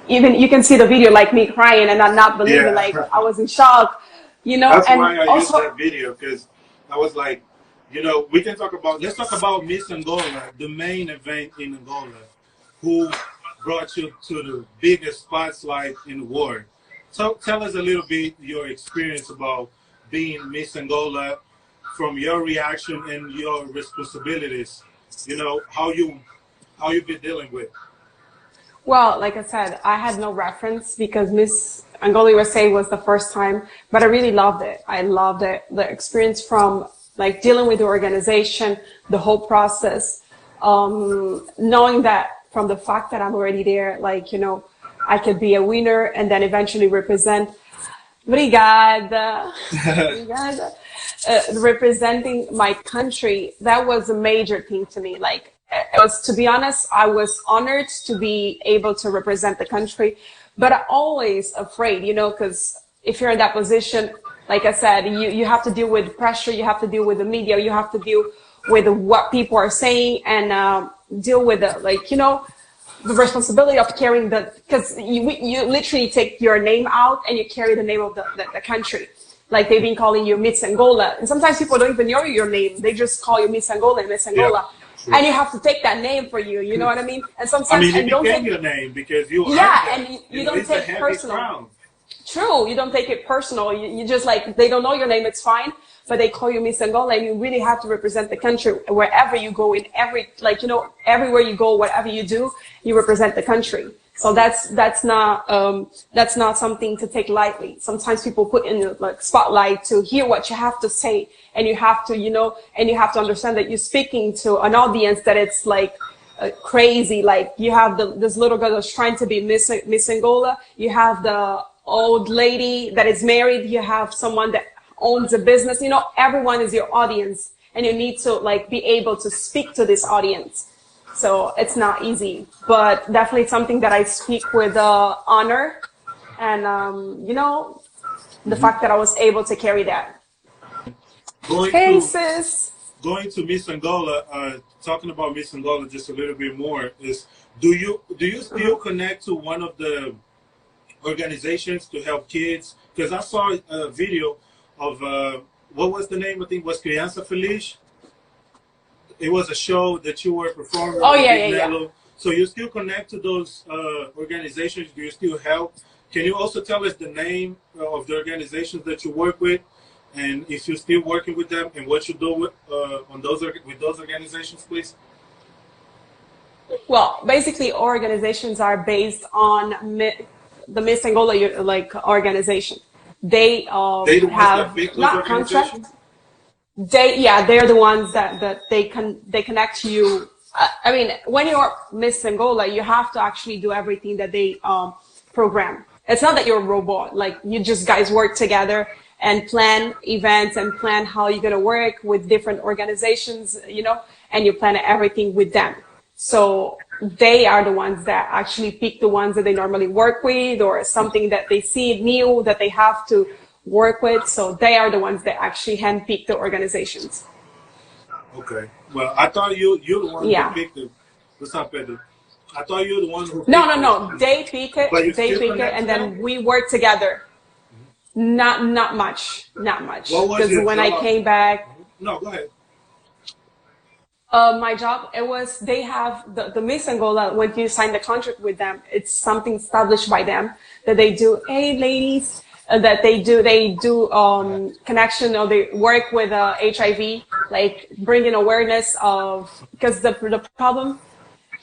S2: even you can see the video, like me crying and not believing,
S1: Yeah.
S2: like I was in shock,
S1: That's
S2: and
S1: why I used
S2: also,
S1: that video because I was like, we can talk about. Let's talk about Miss Angola, the main event in Angola, who brought you to the biggest spotlight in the world. So tell us a little bit your experience about being Miss Angola, from your reaction and your responsibilities. How you've been dealing with.
S2: Well, like I said, I had no reference because Miss Angola USA was the first time, but I really loved it. I loved it. The experience from like dealing with the organization, the whole process, knowing that from the fact that I'm already there, like, you know, I could be a winner and then eventually represent. Obrigada. Obrigada. Representing my country, that was a major thing to me. Like, it was, to be honest, I was honored to be able to represent the country, but I'm always afraid, you know, because if you're in that position, like I said, you have to deal with pressure, you have to deal with the media, you have to deal with what people are saying, and deal with the, like, you know, the responsibility of carrying the, because you literally take your name out and you carry the name of the country. Like, they've been calling you Miss Angola, and sometimes people don't even know your name. They just call you Miss Angola and Miss Angola. Yeah, and you have to take that name for you, you know what I mean? And sometimes,
S1: I mean, it
S2: and don't
S1: became
S2: take
S1: your name because you
S2: and you
S1: know,
S2: don't
S1: it's
S2: take
S1: a heavy
S2: personal.
S1: crown.
S2: True, you don't take it personal. You just, like, they don't know your name, it's fine, but they call you Miss Angola, and you really have to represent the country wherever you go, in every, like, you know, everywhere you go, whatever you do, you represent the country. So that's not something to take lightly. Sometimes people put in the, like, spotlight to hear what you have to say, and you have to, you know, and you have to understand that you're speaking to an audience that it's like crazy. Like, you have this little girl that's trying to be Miss Angola. You have the old lady that is married. You have someone that owns a business. You know, everyone is your audience, and you need to, like, be able to speak to this audience. So it's not easy, but definitely something that I speak with honor, and you know, the fact that I was able to carry that.
S1: Going to Miss Angola, talking about Miss Angola just a little bit more, is do you still connect to one of the organizations to help kids? Because I saw a video of what was the name? I think it was Criança Feliz. It was a show that you were performing.
S2: Oh, yeah.
S1: So you still connect to those organizations? Do you still help? Can you also tell us the name of the organizations that you work with, and if you're still working with them, and what you do with those organizations, please?
S2: Well, basically, organizations are based on the Miss Angola, like, organization. They have not contract. They're the ones that they connect you. I mean, when you're Miss Angola, you have to actually do everything that they program. It's not that you're a robot. Like, you just guys work together and plan events and plan how you're gonna work with different organizations, you know, and you plan everything with them. So they are the ones that actually pick the ones that they normally work with, or something that they see new that they have to work with. So they are the ones that actually handpick the organizations.
S1: Okay. Well, I thought you're the one who picked it. What's up, Pedro? I thought you were the one who picked
S2: No. They pick it, and then we work together. Not much. Because when I came back.
S1: No, go ahead.
S2: My job, it was, they have the Miss Angola, when you sign the contract with them, it's something established by them that they do. Hey, ladies. That they do connection, or they work with HIV, like, bringing awareness of, because the problem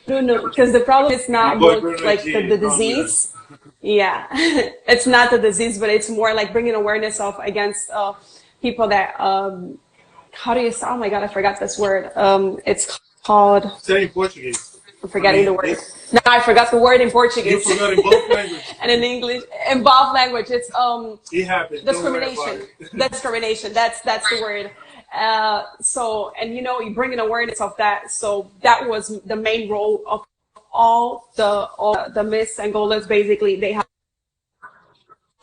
S2: is not like the disease. Yeah, it's not the disease, but it's more like bringing awareness of against people that how do you say? Oh my God, I forgot this word. It's called.
S1: Say in Portuguese.
S2: I'm forgetting the word. No, I forgot the word in Portuguese.
S1: You forgot in both languages.
S2: And in English, in both language, it's
S1: it happens.
S2: Discrimination. Discrimination. That's the word. So, and you know, you bring an awareness of that. So that was the main role of all the Miss Angolas. Basically, they have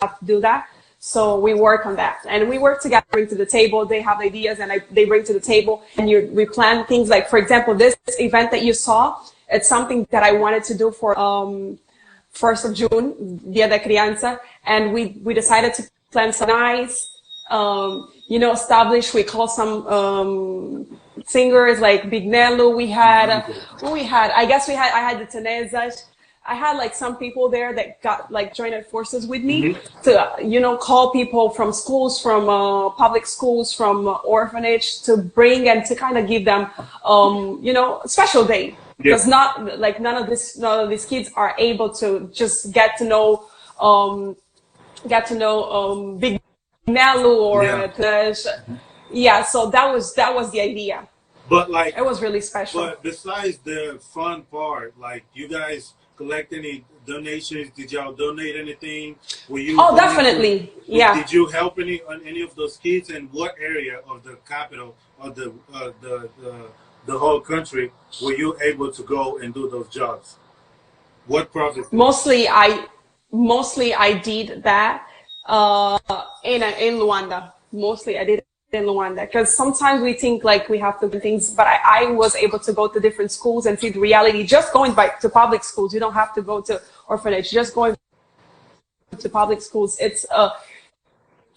S2: to do that. So we work on that, and we work together, bring to the table. They have ideas, and they bring to the table, and we plan things. Like, for example, this event that you saw. It's something that I wanted to do for 1st of June, Dia da Criança, and we decided to plan some nice, you know, established. We call some singers like Big Nelo. I had the Tenezas. I had, like, some people there that got, like, joined forces with me to, you know, call people from schools, from public schools, from orphanage, to bring and to kind of give them, you know, a special day.
S1: Yeah.
S2: because not like none of these kids are able to just um, get to know Big Nelu or
S1: Yeah.
S2: yeah. So that was the idea.
S1: But like,
S2: It was really special.
S1: but besides the fun part, like you guys collect any donations? Did y'all donate anything? Were you
S2: Oh,
S1: going to?
S2: definitely. Yeah.
S1: Did you help any of those kids? And what area of the capital of the whole country were you able to go and do those jobs? What provinces?
S2: Mostly mostly I did that uh, in Luanda. Mostly I did it in Luanda because sometimes we think like we have to do things, but I was able to go to different schools and see the reality. Just going by to public schools, you don't have to go to orphanage. Just going to public schools, it's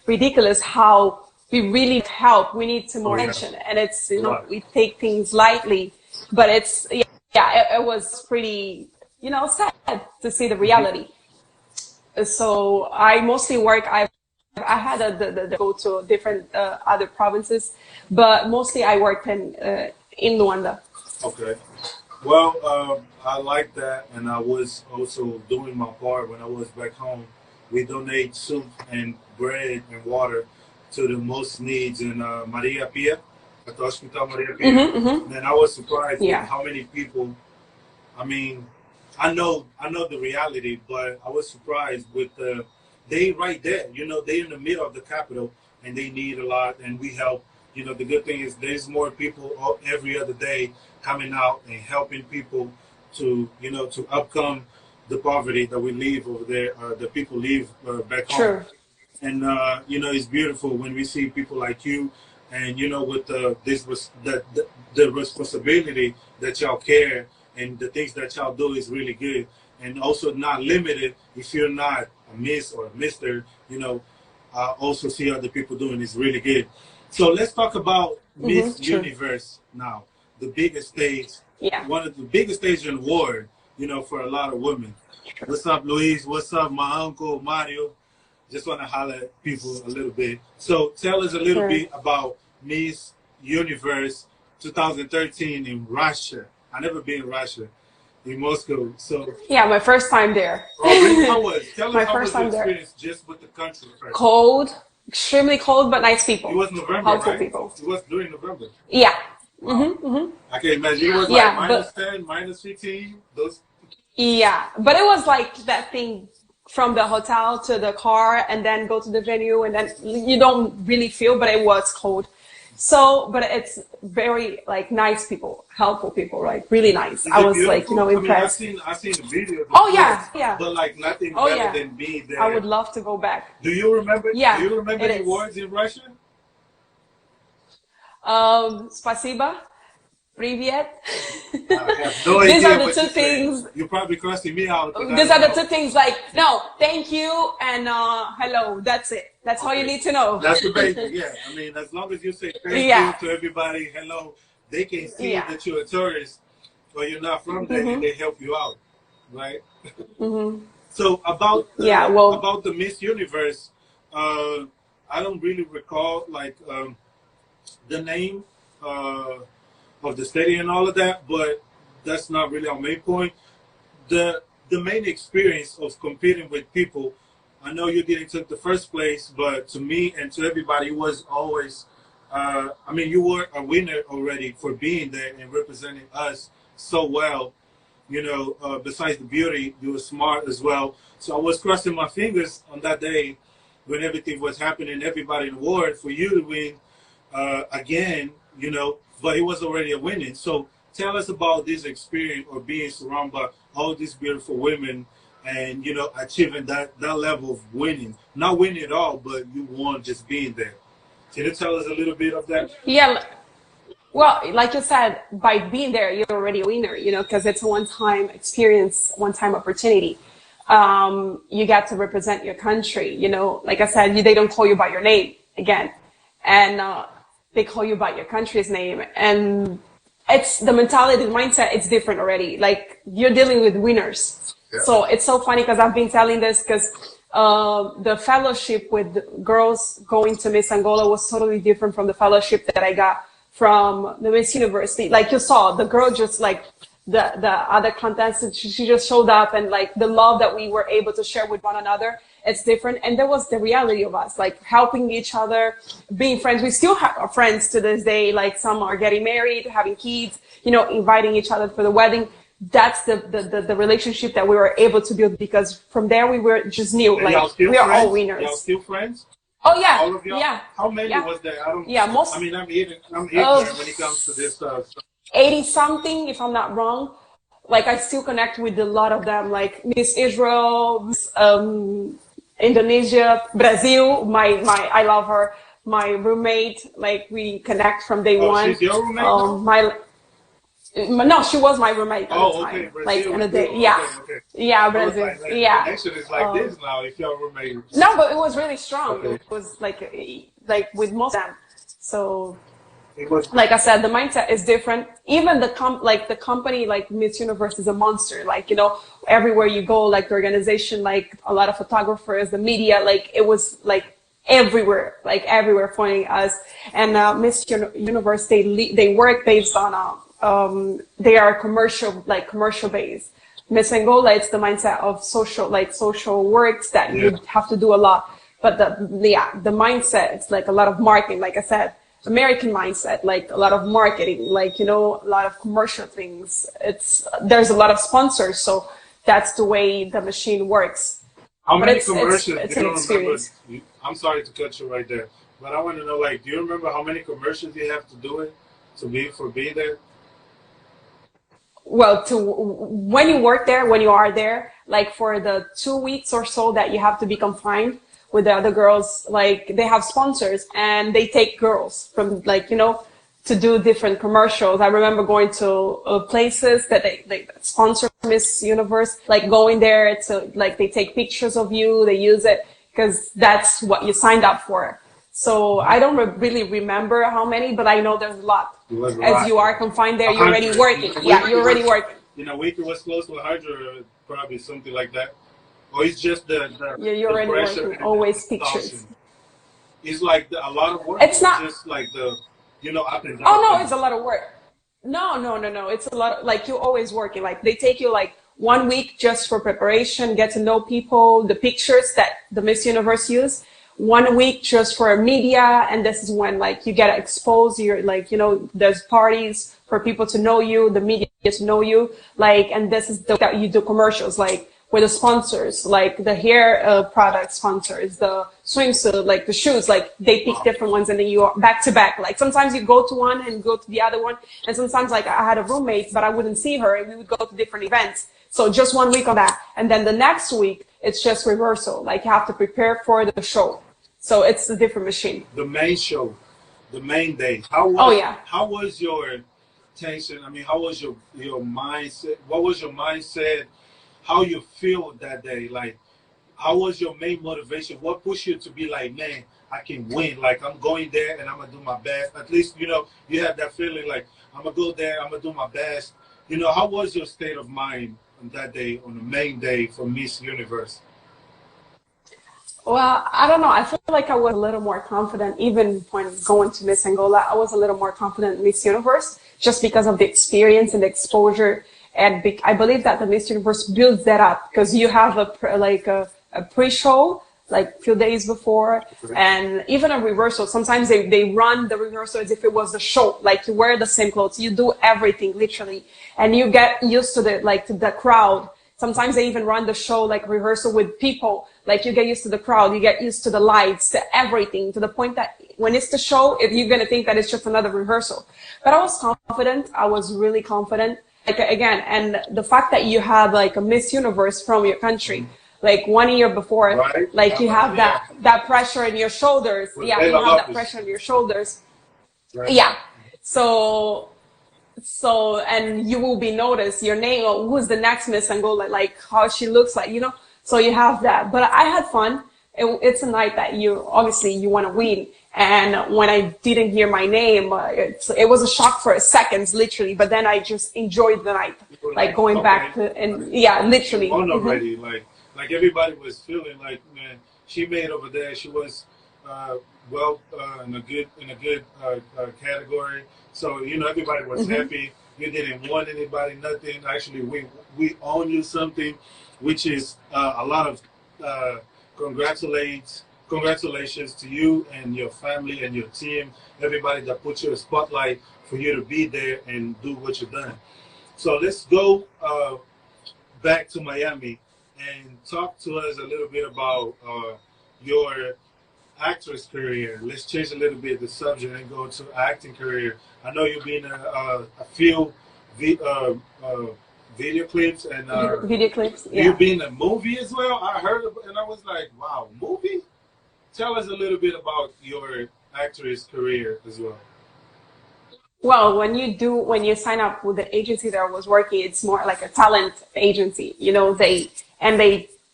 S2: ridiculous how we really need help. We need some
S1: Oh
S2: more
S1: yeah,
S2: attention, and it's
S1: right.
S2: we take things lightly, but it's it was pretty sad to see the
S1: Mhm.
S2: reality. So I mostly work. I had the go to different other provinces, but mostly I worked in Luanda.
S1: Okay. Well, I like that, and I was also doing my part when I was back home. We donate soup and bread and water to the most needs in Maria Pia, at the Hospital Maria Pia.
S2: Hmm.
S1: And I was surprised with
S2: Yeah,
S1: how many people. I mean, I know the reality, but I was surprised with they right there. You know, they in the middle of the capital, and they need a lot, and we help. You know, the good thing is there's more people every other day coming out and helping people to to upcome the poverty that we leave over there. The people leave back home.
S2: true.
S1: And it's beautiful when we see people like you, and with the responsibility that y'all care, and the things that y'all do is really good, and also not limited. If you're not a miss or a mister, also see other people doing is really good. So let's talk about Miss
S2: True.
S1: Universe now, the biggest stage,
S2: Yeah,
S1: one of the biggest stages in the world, for a lot of women.
S2: true.
S1: What's up, Luis? What's up, my uncle Mario? Just want to holler at people a little bit. So tell us a little
S2: Sure.
S1: bit about Miss Universe 2013 in Russia. I never been in Russia, in Moscow. So,
S2: Yeah, my first time there.
S1: really, how was? Tell us
S2: My
S1: how
S2: first
S1: was your
S2: time there.
S1: experience just with the country first.
S2: Cold, extremely cold, but nice
S1: It
S2: people,
S1: was November,
S2: helpful
S1: right?
S2: people.
S1: It was during November.
S2: Yeah.
S1: Wow. I can imagine it was like
S2: Yeah,
S1: minus
S2: but
S1: 10, minus 15. Those.
S2: yeah, but it was like that thing from the hotel to the car and then go to the venue and then you don't really feel, but it was cold. So, but it's very like nice people, helpful people, like really nice.
S1: Is
S2: I
S1: it
S2: was like,
S1: beautiful? I mean,
S2: impressed.
S1: I've seen the videos, of
S2: Oh
S1: course,
S2: yeah, yeah.
S1: but like nothing
S2: Oh
S1: better
S2: yeah.
S1: than being
S2: I
S1: there.
S2: would love to go back.
S1: Do you remember? Do
S2: Yeah,
S1: you remember
S2: it
S1: any
S2: is.
S1: words in Russian?
S2: Спасибо, привет.
S1: I have no
S2: These are
S1: idea
S2: the
S1: what
S2: two
S1: you're saying.
S2: things.
S1: You're probably crossing me out because I
S2: These
S1: don't
S2: are the
S1: know.
S2: two things like, no, thank you and hello. That's it. That's all you
S1: Okay.
S2: need to know.
S1: That's the basic, yeah. I mean, as long as you say thank you
S2: Yeah,
S1: to everybody, hello, they can see
S2: yeah.
S1: that you're a tourist or you're not from there, and they help you out, right? So
S2: Yeah, well,
S1: about the Miss Universe, I don't really recall like the name uh, of the stadium and all of that, but that's not really our main point. The main experience of competing with people. I know you didn't take the first place, but to me and to everybody, it was always. I mean, you were a winner already for being there and representing us so well. Besides the beauty, you were smart as well. So I was crossing my fingers on that day when everything was happening, everybody in the world, for you to win again, but it was already a winning. So tell us about this experience of being surrounded by all these beautiful women and, achieving that level of winning. Not winning at all, but you won just being there. Can you tell us a little bit of that?
S2: yeah. Well, like you said, by being there, you're already a winner, because it's a one-time experience, one-time opportunity. You get to represent your country, like I said, they don't call you by your name again. And they call you by your country's name. And it's the mentality, the mindset, it's different already. Like you're dealing with winners.
S1: Yeah.
S2: So it's so funny because I've been telling this because the fellowship with girls going to Miss Angola was totally different from the fellowship that I got from the Miss University. Like you saw, the girl just like the other contestants. She just showed up, and like the love that we were able to share with one another, it's different. And there was the reality of us, like helping each other, being friends. We still have friends to this day. Like some are getting married, having kids, you know, inviting each other for the wedding. That's the relationship that we were able to build, because from there we were just new.
S1: And
S2: like we are all winners.
S1: Y'all still friends?
S2: Oh yeah,
S1: all of y'all?
S2: yeah.
S1: How many
S2: yeah.
S1: was there? I don't.
S2: Yeah, most.
S1: I mean, I'm ignorant when it comes to this stuff.
S2: 80 something, if I'm not wrong. Like I still connect with a lot of them, like Miss Israel, Miss, Indonesia, Brazil. I love her. My roommate, like we connect from day one.
S1: She's your roommate now?
S2: No, she was my roommate at the time.
S1: Okay, Brazil.
S2: Like in a day, yeah,
S1: okay.
S2: Yeah, Brazil,
S1: Like,
S2: yeah.
S1: The connection is like this now. If your roommate.
S2: No, but it was really strong.
S1: Okay.
S2: It was like with most of them. So,
S1: It was.
S2: like I said, the mindset is different. Even the company, like Miss Universe, is a monster. Like, you know, everywhere you go, like the organization, like a lot of photographers, the media, like it was like everywhere following us. And Miss Universe, they work based on they are commercial based. Miss Angola, it's the mindset of social works that you have to do a lot. But the mindset, it's like a lot of marketing, like I said. American mindset, like a lot of marketing, like, you know, a lot of commercial things. There's a lot of sponsors, so that's the way the machine works.
S1: How many commercials?
S2: It's an experience.
S1: I'm sorry to cut you right there, but I want to know, like, do you remember how many commercials you have to do it to be there?
S2: Well, when you are there, like for the 2 weeks or so that you have to be confined with the other girls, like they have sponsors and they take girls from, like, you know, to do different commercials. I remember going to places that they sponsor Miss Universe, like going there to, like, they take pictures of you, they use it because that's what you signed up for. So I don't really remember how many, but I know there's a lot. As you are confined there, you're already working. Yeah, you're already working.
S1: In a week it was close to 100, probably something like that. Or it's just the
S2: you're already working. Always pictures.
S1: It's like a lot of work.
S2: It's not
S1: just like the, you know, up and down.
S2: Oh no, it's a lot of work. No. It's a lot of, like, you're always working. Like they take you like 1 week just for preparation, get to know people, the pictures that the Miss Universe use. 1 week just for media, and this is when, like, you get exposed. You're like, you know, there's parties for people to know you, the media to know you, like, and this is that you do commercials, like with the sponsors, like the hair product sponsors, the swimsuit, like the shoes, like they pick different ones and then you are back to back. Like sometimes you go to one and go to the other one, and sometimes, like, I had a roommate, but I wouldn't see her, and we would go to different events. So just 1 week on that, and then the next week it's just rehearsal. Like you have to prepare for the show. So it's a different machine.
S1: The main show, the main day. How was your tension? I mean, how was your mindset? What was your mindset? How you feel that day? Like, how was your main motivation? What pushed you to be like, man, I can win. Like, I'm going there and I'm gonna do my best. At least, you know, you have that feeling like, I'm gonna go there, I'm gonna do my best. You know, how was your state of mind on that day, on the main day for Miss Universe?
S2: Well, I don't know. I feel like I was a little more confident, even when going to Miss Angola. I was a little more confident in Miss Universe just because of the experience and the exposure. And I believe that the Miss Universe builds that up because you have a pre-show, like a few days before, and even a rehearsal. Sometimes they run the rehearsal as if it was a show. Like you wear the same clothes, you do everything literally, and you get used to the crowd. Sometimes they even run the show, like rehearsal with people. Like you get used to the crowd, you get used to the lights, to everything, to the point that when it's the show, if you're gonna think that it's just another rehearsal. But I was confident. I was really confident. Like again, and the fact that you have like a Miss Universe from your country, like 1 year before,
S1: right?
S2: Like you have that pressure on your shoulders. Yeah, you have that pressure on your shoulders.
S1: Right.
S2: Yeah. So, and you will be noticed, your name, or who's the next Miss Angola, like how she looks like, you know? So you have that. But I had fun. It's a night that you want to win. And when I didn't hear my name, it was a shock for seconds, literally. But then I just enjoyed the night, like going back to, and yeah, literally.
S1: Already, like everybody was feeling like, man, she made over there. She was in a good category. So, you know, everybody was happy.
S3: You didn't want anybody, nothing. Actually, we own you something, which is a lot of congratulations to you and your family and your team, everybody that put you in a spotlight for you to be there and do what you've done. So let's go back to Miami and talk to us a little bit about your actress career. Let's change a little bit the subject and go to acting career. I know you've been in a few video clips and
S2: Video clips. Yeah.
S3: you've been in a movie as well. I heard and I was like, wow, movie? Tell us a little bit about your actress career as well.
S2: Well, when you sign up with the agency that I was working, it's more like a talent agency. You know, they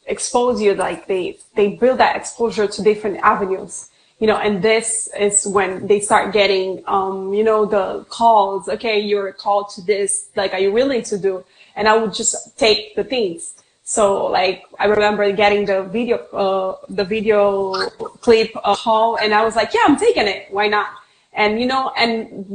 S2: expose you, like they build that exposure to different avenues. You know, and this is when they start getting, you know, the calls. Okay, you're called to this. Like, are you willing to do? And I would just take the things. So, like, I remember getting the video clip call, and I was like, yeah, I'm taking it. Why not? And, you know, and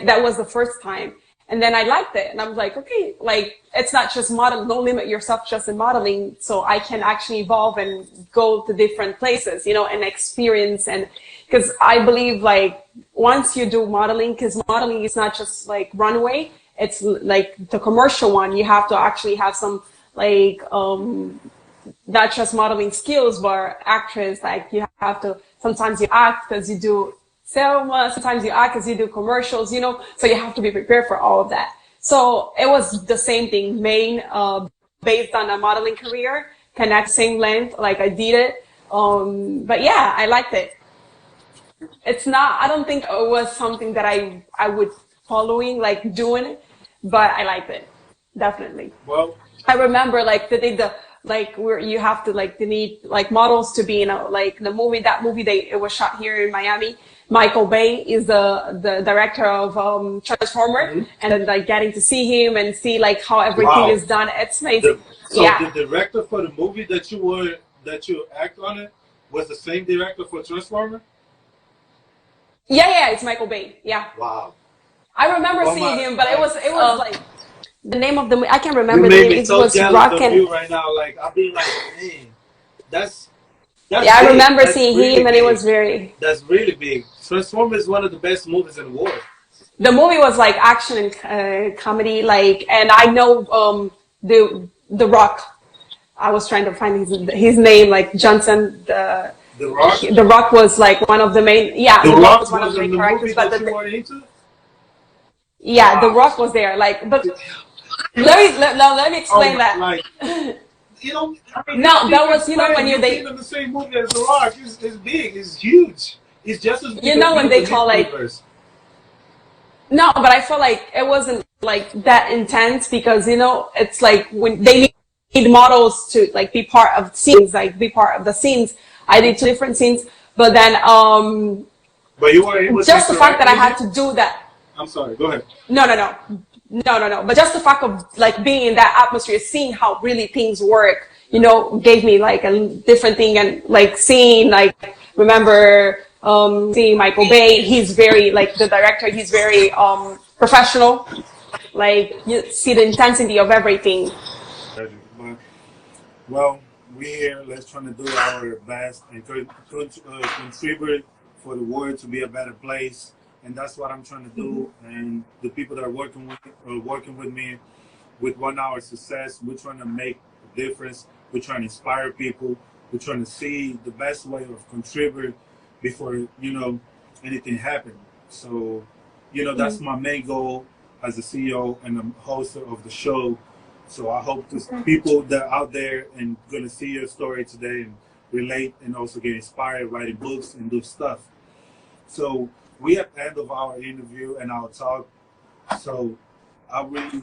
S2: that was the first time. And then I liked it. And I was like, okay, like, it's not just modeling. Don't limit yourself just in modeling. So I can actually evolve and go to different places, you know, and experience. And because I believe, like, once you do modeling, because modeling is not just like runway, it's like the commercial one. You have to actually have some, like, not just modeling skills, but actress. Like, you have to, sometimes you act because you do Selma, sometimes you act as you do commercials, you know, so you have to be prepared for all of that. So it was the same thing, based on a modeling career, connect same length, like I did it. But yeah, I liked it. It's not, I don't think it was something that I would following, like doing it, but I liked it, definitely.
S3: Well,
S2: I remember like like where you have to like, they need like models to be in a, like the movie, it was shot here in Miami. Michael Bay is the director of Transformer, and then like getting to see him and see like how everything is done. It's amazing.
S3: So
S2: yeah.
S3: the director for the movie that you act on it was the same director for Transformer?
S2: Yeah, it's Michael Bay. Yeah.
S3: Wow.
S2: I remember seeing him, but it was like the name of the movie. I can't remember the name.
S3: It was
S2: Rock and
S3: you right now. Like I'll be like, man, that's
S2: yeah. I remember seeing
S3: really
S2: him, and it was very.
S3: That's really big. Transformers is one of the best movies in the world.
S2: The movie was like action and comedy, like, and I know the Rock. I was trying to find his name, like Johnson.
S3: The Rock.
S2: The Rock was like one of the main. Yeah,
S3: The Rock
S2: was one of the main characters.
S3: But
S2: yeah, The Rock was there. Like, but let me explain that.
S3: Like, you know, I mean,
S2: no, that was when
S3: they in the same movie as The Rock. It's big. It's huge. It's just as big.
S2: You know when they call like. No, but I felt like it wasn't like that intense because it's like when they need models to like be part of scenes, like be part of the scenes. I did 2 different scenes, but then
S3: But you were able
S2: just the fact that I had to do that.
S3: I'm sorry. Go ahead.
S2: No. But just the fact of like being in that atmosphere, seeing how really things work, gave me like a different thing. And like seeing, like, remember seeing Michael Bay, he's very, like the director, he's very professional. Like you see the intensity of everything.
S3: Well, we're here. Let's try to do our best and contribute for the world to be a better place. And that's what I'm trying to do. And the people that are working with me with 1 Hour Success, we're trying to make a difference. We're trying to inspire people. We're trying to see the best way of contribute before, anything happens. So, that's my main goal as a CEO and a host of the show. So I hope people that are out there and going to see your story today and relate and also get inspired, writing books and do stuff. So we at the end of our interview and our talk. So I really